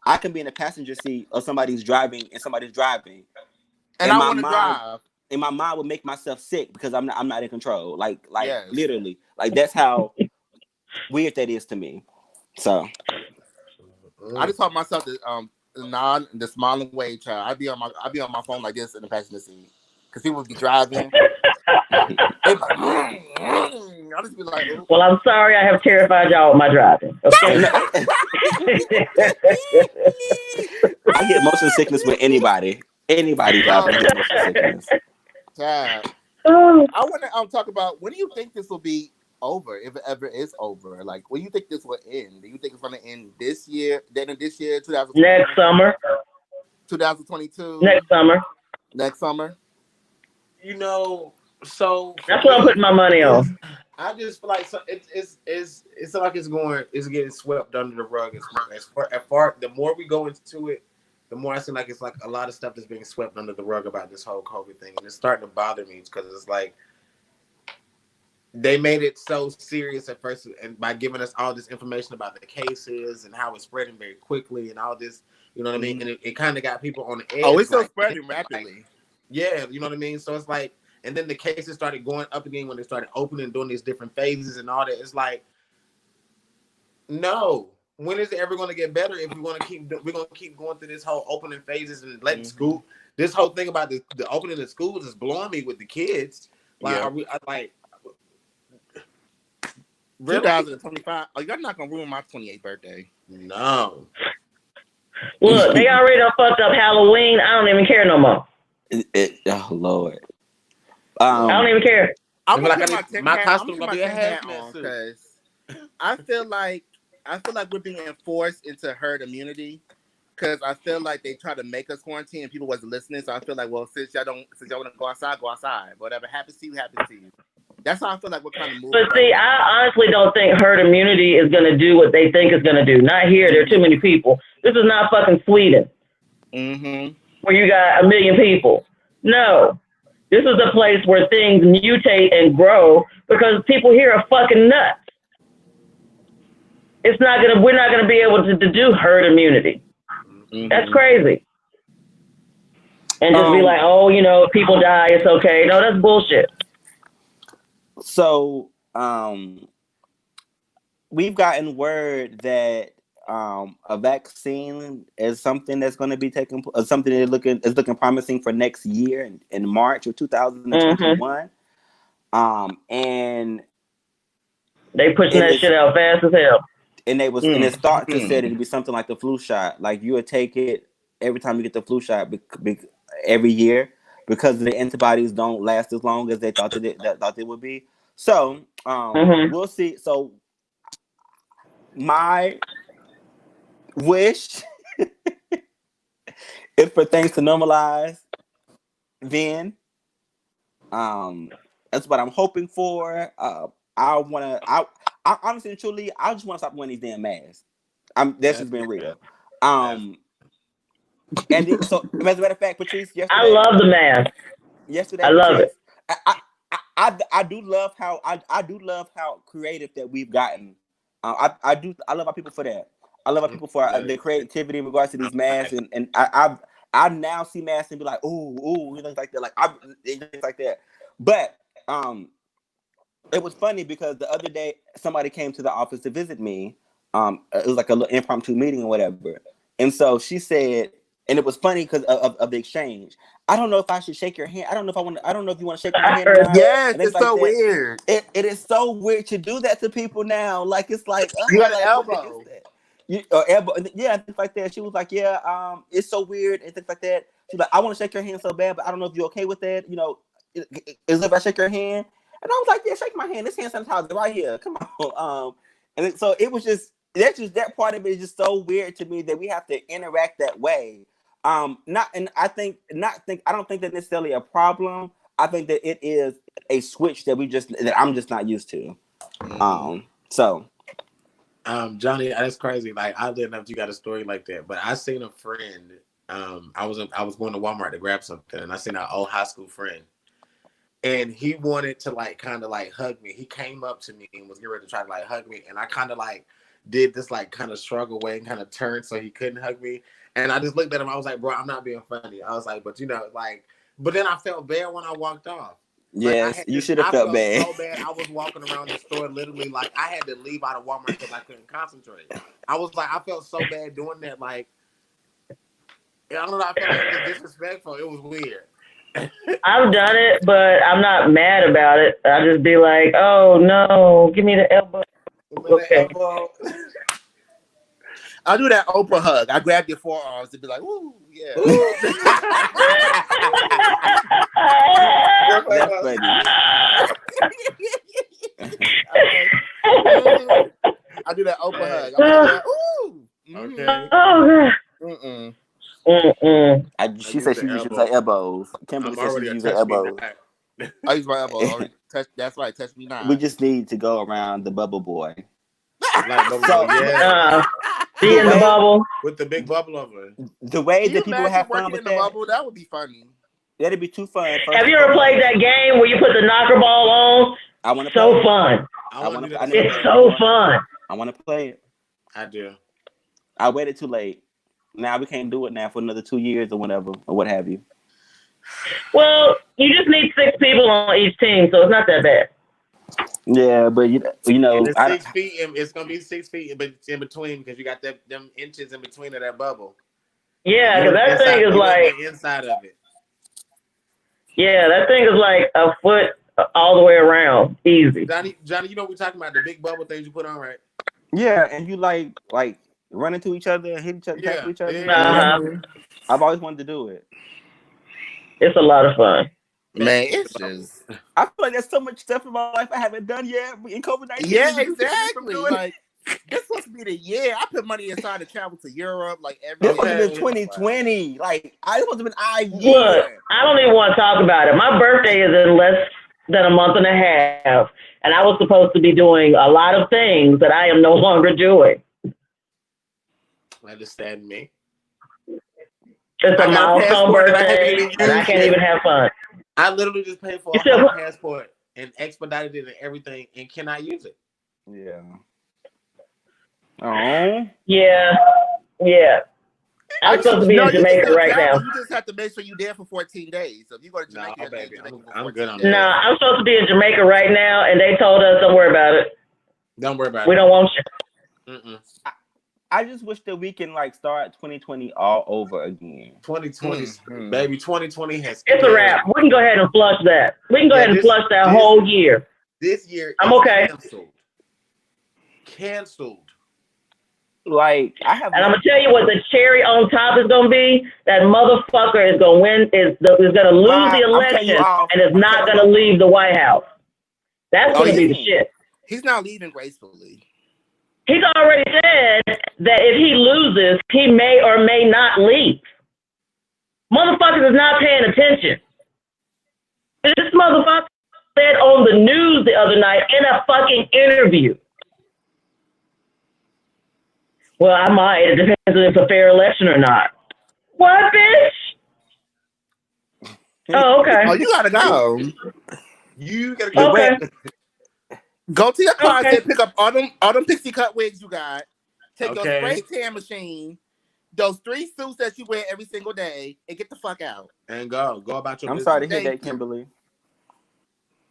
I can be in the passenger seat of somebody's driving, and I want to drive. And my mind would make myself sick because I'm not in control. Like yes. Literally, like that's how weird that is to me. So I just taught myself the smiling way, child. I'd be on my phone like this in the passenger seat because people would be driving. I'll just be like, ooh. Well, I'm sorry I have terrified y'all with my driving. Okay. I get motion sickness with anybody driving. I get motion sickness. Child. I want to talk about, when do you think this will be over, if it ever is over? Like, when do you think this will end? Do you think it's going to end this year? Then in this year, 2022? Next summer. 2022. Next summer. So that's what I'm putting my money on. I just feel like it's like it's getting swept under the rug. The more we go into it, the more I seem like it's like a lot of stuff that's being swept under the rug about this whole COVID thing, and it's starting to bother me because it's like they made it so serious at first, and by giving us all this information about the cases and how it's spreading very quickly and all this, you know what I mean? And it kind of got people on the edge. Oh, it's still spreading rapidly. Yeah, you know what I mean? So it's like, and then the cases started going up again when they started opening, doing these different phases and all that. It's like, no. When is it ever going to get better if we're going to keep going through this whole opening phases and letting school? This whole thing about the opening of schools is blowing me with the kids. Like, really? 2025. Oh, you're not going to ruin my 28th birthday. No. Look, they already done fucked up Halloween. I don't even care no more. Oh Lord. I don't even care. I'm gonna put my costume gonna be a hazmat because I feel like we're being enforced into herd immunity. Because I feel like they try to make us quarantine and people wasn't listening. So I feel like, well, since y'all want to go outside. Whatever happens to you, happens to you. That's how I feel like we're kind of moving. But see, I honestly don't think herd immunity is going to do what they think it's going to do. Not here. There are too many people. This is not fucking Sweden. Mm-hmm. Where you got 1 million people. No. This is a place where things mutate and grow because people here are fucking nuts. We're not gonna be able to do herd immunity. Mm-hmm. That's crazy. And just be like, oh, if people die, it's okay. No, that's bullshit. So, we've gotten word that a vaccine is something that's going to be something that is looking promising for next year in March of 2021. And they pushing that shit out fast as hell. And and it started to say it'd be something like the flu shot. Like you would take it every time you get the flu shot every year because the antibodies don't last as long as they thought they would be. So we'll see. So my wish is for things to normalize then. That's what I'm hoping for. I honestly and truly, I just want to stop wearing these damn masks. That's just being real. And so, as a matter of fact, Patrice, yesterday, I love the mask. Yesterday, I love Patrice, I do love how I do love how creative that we've gotten. I love our people for that. I love our people for the creativity in regards to these masks, and I now see masks and be like, ooh, things like that, things like that. But it was funny because the other day somebody came to the office to visit me. It was like a little impromptu meeting or whatever, and so she said, and it was funny because of the exchange. I don't know if I should shake your hand. I don't know if you want to shake my hand or not. Yes, it's so weird. It is so weird to do that to people now. Like it's like you got an elbow. Elbow, yeah, things like that. She was like, yeah, it's so weird and things like that. She's like, I want to shake your hand so bad, but I don't know if you're okay with that. You know, is if I shake your hand? And I was like, yeah, shake my hand. This hand sanitizer right here. Come on. And so it was just that part of it is just so weird to me that we have to interact that way. I don't think that necessarily a problem. I think that it is a switch that I'm just not used to. Johnny, that's crazy. Like, I didn't know if you got a story like that, but I seen a friend. I was going to Walmart to grab something, and I seen an old high school friend, and he wanted to kind of hug me. He came up to me and was getting ready to try to hug me, and I kind of did this kind of shrug away and kind of turned so he couldn't hug me. And I just looked at him. I was like, bro, I'm not being funny. I was like, but but then I felt bad when I walked off. Yes, you should have felt bad. So bad. I was walking around the store literally I had to leave out of Walmart because I couldn't concentrate. I was I felt so bad doing that. I don't know. I felt like it was disrespectful. It was weird. I've done it, but I'm not mad about it. I just be like, oh no, give me the elbow. Okay. I'll do that Oprah hug. I grab your forearms and be like, "Ooh, yeah." That's funny. I do that Oprah hug. I'm like, ooh. Okay. Oh God. She said she uses her elbows. Kimberly said she uses her elbows. I use my elbow. That's right. Touch me now. We just need to go around the bubble boy. Be in the bubble with the big bubble over it. The way that people have fun with the bubble, that would be funny. That'd be too fun. Have you ever played that game where you put the knocker ball on? I want to. So fun. It's so fun. I want to play it. I do. I waited too late. Now we can't do it now for another 2 years or whatever or what have you. Well, you just need 6 people on each team, so it's not that bad. Yeah, but you know, it's 6 feet. It's gonna be 6 feet, but in between because you got them inches in between of that bubble. Yeah, because that thing is the inside of it. Yeah, that thing is a foot all the way around, easy. Johnny, you know what we're talking about, the big bubble things you put on, right? Yeah, and you like run into each other, hit each other, tackle each other. Uh-huh. I've always wanted to do it. It's a lot of fun. Man, it's just. I feel like there's so much stuff in my life I haven't done yet in COVID-19. Yeah, exactly. This supposed to be the year. I put money aside to travel to Europe, every This was in 2020. I supposed to have been year. Look, I don't even want to talk about it. My birthday is in less than a month and a half, and I was supposed to be doing a lot of things that I am no longer doing. Understand me. It's a milestone birthday, and I can't even have fun. I literally just paid for a whole passport and expedited it and everything, and cannot use it. Yeah. Oh. Yeah. I'm supposed to be in Jamaica right now. You just have to make sure you're there for 14 days. So if you go to Jamaica, baby, I'm good on that. No, I'm supposed to be in Jamaica right now, and they told us don't worry about it. Don't worry about it. We don't want you. I just wish that we can start 2020 all over again. 2020, baby, 2020 has. It's a wrap. We can go ahead and flush that. We can go ahead and flush that whole year. This year, I'm okay. Canceled. I have. And I'm gonna tell you what the cherry on top is gonna be. That motherfucker is gonna win. Is gonna lose the election and is not gonna leave the White House. That's gonna be the shit. He's not leaving gracefully. He's already said that if he loses, he may or may not leave. Motherfuckers is not paying attention. This motherfucker said on the news the other night in a fucking interview. Well, I might. It depends if it's a fair election or not. What, bitch? Oh, okay. Oh, you gotta go. You gotta But go. Okay. Go to your closet, Okay. pick up all them pixie cut wigs you got. Take your Okay. spray tan machine, those 3 suits that you wear every single day, and get the fuck out. And go about your I'm business. sorry to hear Thank that, you. Kimberly.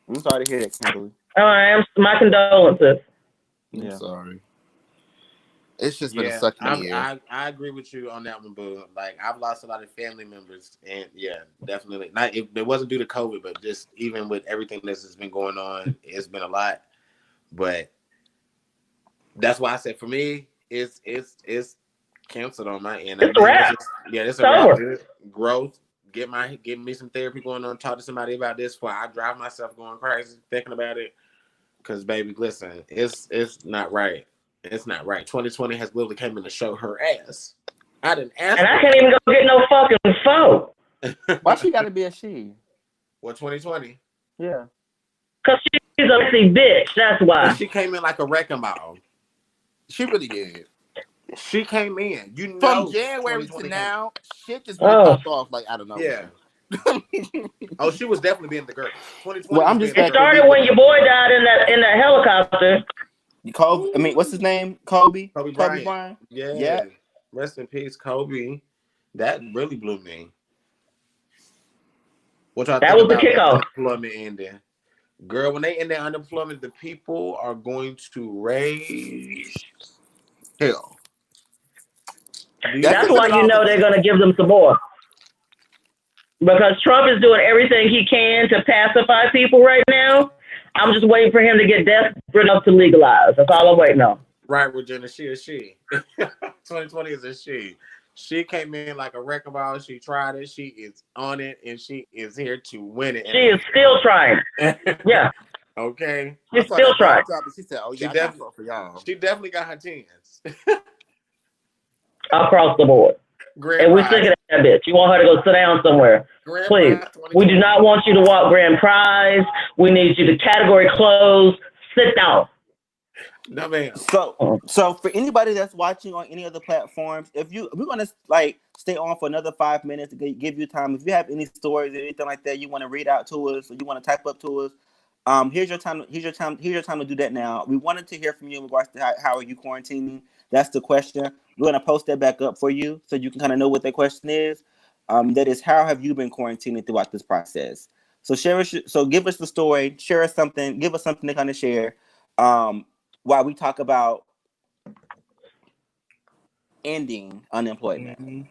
I'm sorry to hear that, Kimberly. All right. My condolences. I'm Yeah. sorry. It's just been a Yeah, sucky year. I agree with you on that one, boo. Like, I've lost a lot of family members, and yeah, definitely. Not it wasn't due to COVID, but just even with everything that's been going on, it's been a lot. But that's why I said for me, it's canceled on my end. It's a wrap. It's a It's wrap. over. Growth. Get me some therapy going on. Talk to somebody about this before I drive myself going crazy thinking about it. Because baby, listen, it's not right. It's not right. 2020 has literally came in to show her ass. I didn't ask. And I can't even go get no fucking phone. Why she got to be a she? What 2020? Yeah. Because she's a lazy bitch. That's why. She came in like a wrecking ball. She really did. She came in. You know, From January to 2020 now, shit just really popped off like I don't know. Yeah. Oh, she was definitely being the girl. 2020. Well, I'm just It started when your boy died in that helicopter. Kobe. I mean, what's his name? Kobe. Kobe Bryant. Bryant. Yeah. Yeah. Rest in peace, Kobe. That really blew me. What y'all That think was the about kickoff. unemployment ending? Girl, when they end their unemployment, the people are going to raise hell. That's why you know they're going to give them some more. Because Trump is doing everything he can to pacify people right now. I'm just waiting for him to get desperate enough to legalize. That's all I'm waiting on. Right, Regina, she is she. 2020 is a she. She came in like a wrecking ball. She tried it. She is on it, and she is here to win it. She is still trying. Yeah. Okay. She's still trying. She said, "Oh, She yeah, definitely for y'all." She definitely got her tens. Across the board. And we're sick of that bitch. You want her to go sit down somewhere. Please. We do not want you to walk grand prize. We need you to category close. Sit down. No, ma'am. So for anybody that's watching on any of the platforms, we're gonna stay on for another 5 minutes to give you time. If you have any stories or anything like that you want to read out to us or you want to type up to us, here's your time to do that now. We wanted to hear from you in regards to how are you quarantining. That's the question. We're gonna post that back up for you so you can kind of know what that question is. That is, how have you been quarantining throughout this process? So give us the story, share us something, give us something to kind of share. While we talk about ending unemployment. Mm-hmm.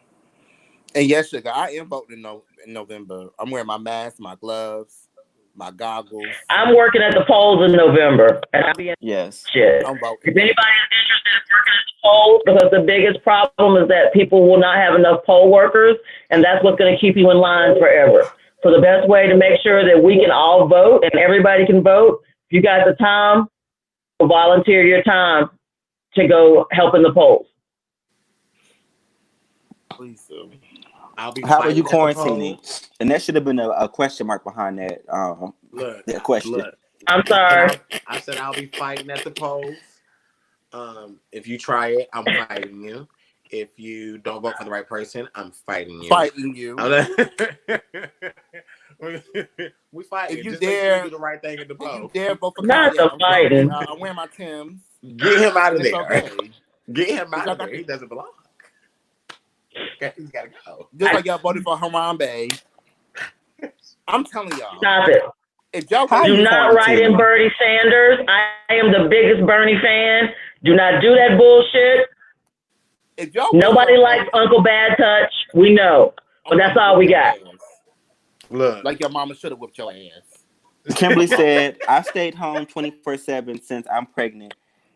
And yes, sugar, I am voting in November. I'm wearing my mask, my gloves, my goggles. I'm working at the polls in November, and I'll be in shit. I'm voting. If anybody is interested in working at the polls, because the biggest problem is that people will not have enough poll workers, and that's what's going to keep you in line forever. So the best way to make sure that we can all vote and everybody can vote, if you got the time, volunteer your time to go help in the polls. Please do. How are you quarantining? And that should have been a question mark behind that. That question. Look. I'm sorry. I said I'll be fighting at the polls. If you try it, I'm fighting you. If you don't vote for the right person, I'm fighting you. Fighting you. We fight. If you just dare do the right thing at the poll. You dare vote for not the fighting. I'm wearing my Timbs. Get him out of there. Okay. Get him out of there. He doesn't belong. Okay, he's gotta go. Just like y'all voted for Harambe. I'm telling y'all. Stop it. If y'all do not write in Bernie Sanders. I am the biggest Bernie fan. Do not do that bullshit. If y'all Nobody likes Uncle Bad Touch. We know. But that's all we got. Look. Like your mama should have whipped your ass. Kimberly said, I stayed home 24/7 since I'm pregnant.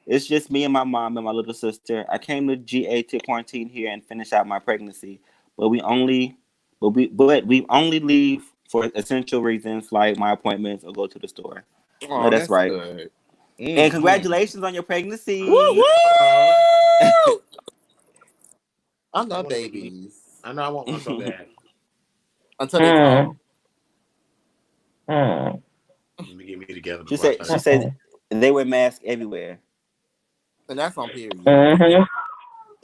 It's just me and my mom and my little sister. I came to GA to quarantine here and finish out my pregnancy. But we only leave for essential reasons like my appointments or go to the store. Oh, no, that's right. Mm-hmm. And congratulations on your pregnancy. Woo-woo! I love babies. I know I want one so bad. Until they come. Let me get me together. She said they wear masks everywhere. And that's on period. Mm-hmm.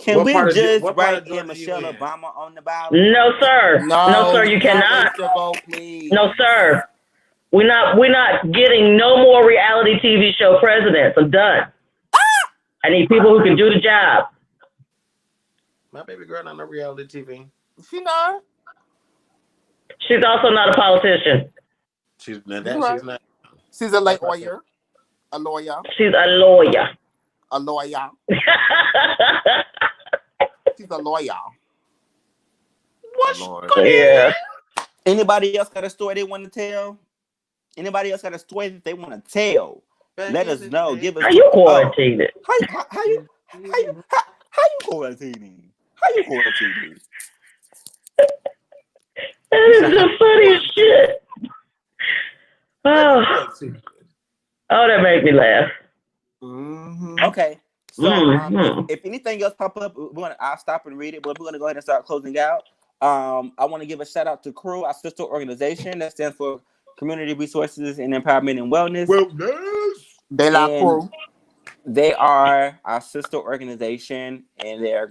Can What we part of Ge- just what part write of Georgia in you Michelle in? Obama on the ballot? No, sir. No, sir, you do not cannot. waste your vote, please. No, sir. We're not getting no more reality TV show presidents. I'm done. I need people who can do the job. My baby girl on the reality TV. She not. She's also not a politician. She's not You're that. right. She's not. She's a That's lawyer. A lawyer. She's a lawyer. A lawyer. She's a lawyer. What? Yeah. Anybody else got a story they want to tell? Anybody else got a story that they want to tell? Let us know. Give us. How you quarantined? How you quarantining? How you quarantining? That is the funniest shit. Oh, that made me laugh. Mm-hmm. Okay. So Mhm. if anything else pop up, I'll stop and read it. But we're gonna go ahead and start closing out. I want to give a shout out to CREW, our sister organization that stands for Community Resources and Empowerment and Wellness. De La And Cruz. they are our sister organization, and they're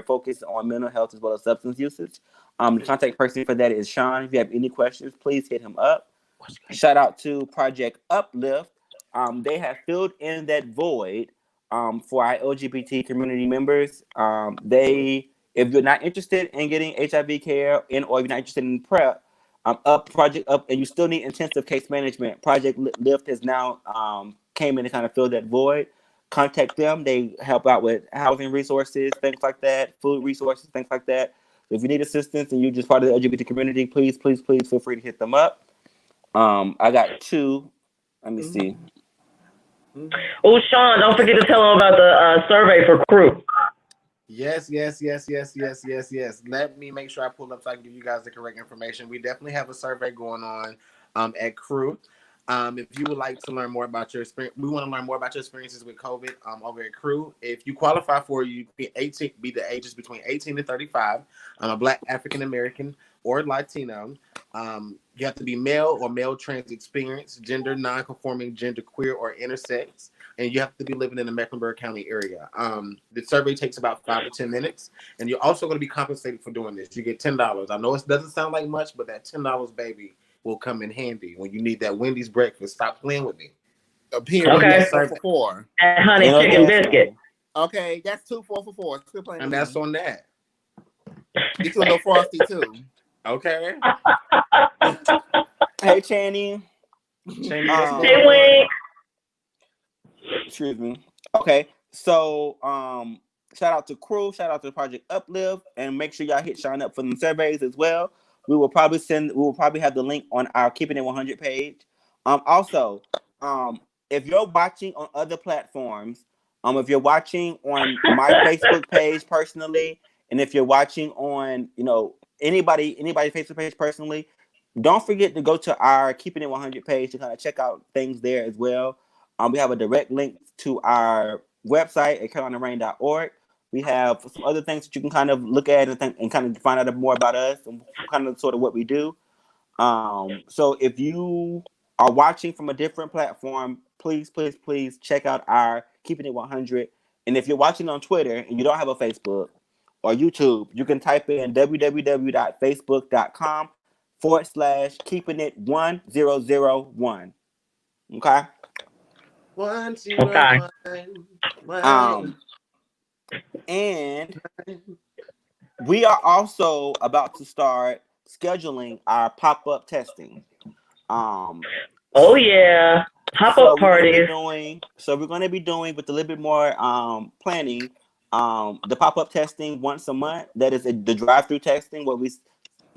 focused on mental health as well as substance usage. The contact person for that is Sean. If you have any questions, please hit him up. Shout out to Project Uplift. They have filled in that void for our LGBT community members. If you're not interested in getting HIV care or if you're not interested in PrEP, Project Up, and you still need intensive case management, Project Lift has now came in to kind of fill that void. Contact them. They help out with housing resources, things like that, food resources, things like that. If you need assistance and you're just part of the LGBT community, please feel free to hit them up. I got two. Let me see. Oh, Sean, don't forget to tell them about the survey for CREW. Yes. Let me make sure I pull up so I can give you guys the correct information. We definitely have a survey going on at CREW. If you would like to learn more about your experience, we want to learn more about your experiences with COVID over at CREW. If you qualify for, you be the ages between 18 and 35. A Black, African American, or Latino. You have to be male or male trans experience, gender non-conforming, gender queer, or intersex, and you have to be living in the Mecklenburg County area. The survey takes about 5 to 10 minutes, and you're also going to be compensated for doing this. You get $10. I know it doesn't sound like much, but that $10, baby, will come in handy when you need that Wendy's breakfast. Stop playing with me. Okay. 4 for 4. And honey chicken biscuit. Okay, that's 2 4 for 4. Still playing. And that's on that. Get you a little frosty too. Okay. Hey, Channing. Hey, Wayne. Excuse me. Okay, so shout out to CREW, shout out to Project Uplift, and make sure y'all hit Sean up for them surveys as well. We will probably have the link on our Keeping It 100 page. Also, if you're watching on other platforms, if you're watching on my Facebook page personally, and if you're watching on anybody's Facebook page personally, don't forget to go to our Keeping It 100 page to kind of check out things there as well. We have a direct link to our website at carolinarain.org. We have some other things that you can kind of look at and kind of find out more about us and kind of sort of what we do. So if you are watching from a different platform, please check out our Keeping It 100. And if you're watching on Twitter and you don't have a Facebook or YouTube, you can type in www.facebook.com/keepingit1001. Okay. 101. And we are also about to start scheduling our pop-up testing. Oh yeah, pop-up parties. So we're going to be doing with a little bit more planning. The pop-up testing once a month. That is the drive-through testing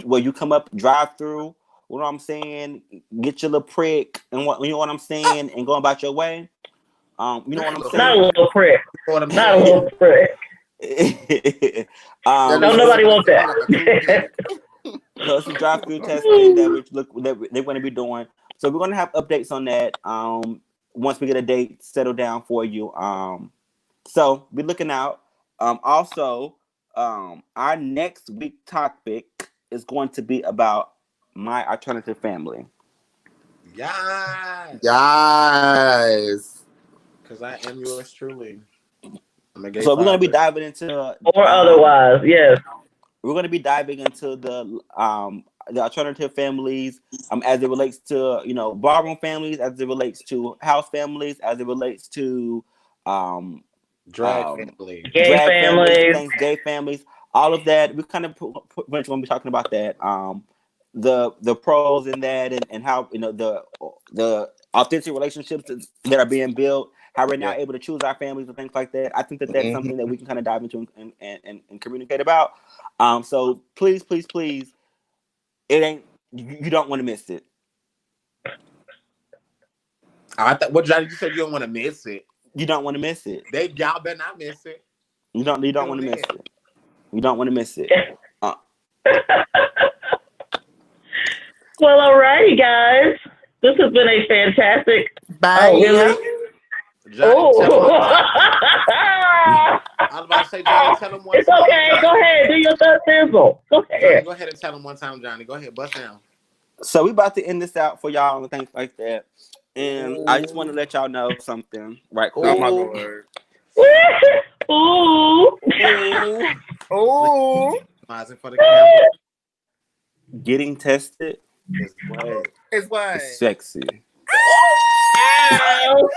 where you come up drive-through. You know what I'm saying? Get your little prick and you know what I'm saying, and go about your way. You know what I'm saying? Not a little prick. Not a little prick. Don't nobody want that. So it's a drive-through testing that they're going to be doing. So we're going to have updates on that once we get a date settled down for you. So be looking out. Also, our next week topic is going to be about my alternative family. Yes. Because I am yours truly. So we're gonna be diving into or otherwise, yes. We're going to be diving into the alternative families as it relates to ballroom families, as it relates to house families, as it relates to drag families, gay families, all of that. We kind of going to be talking about that, the pros in that, and how the authentic relationships that are being built, how we're now able to choose our families and things like that. I think that that's something that we can kind of dive into and communicate about. So please, it ain't, you don't want to miss it. I thought, what Johnny, you said you don't want to miss it. You don't want to miss it. Y'all better not miss it. You don't want to miss it. You don't want to miss it. Well, all righty, guys. This has been a fantastic. Bye. Oh, really? Johnny, I was about to say, Johnny, tell them one it's time. Okay, Johnny. Go ahead. Do your third sizzle. Go ahead. Johnny, go ahead and tell them one time, Johnny. Go ahead, bust down. So we about to end this out for y'all and things like that. And I just want to let y'all know something right quick. Oh my Lord. Ooh. Oh. For the camera. Getting tested It's what? is sexy. Ow.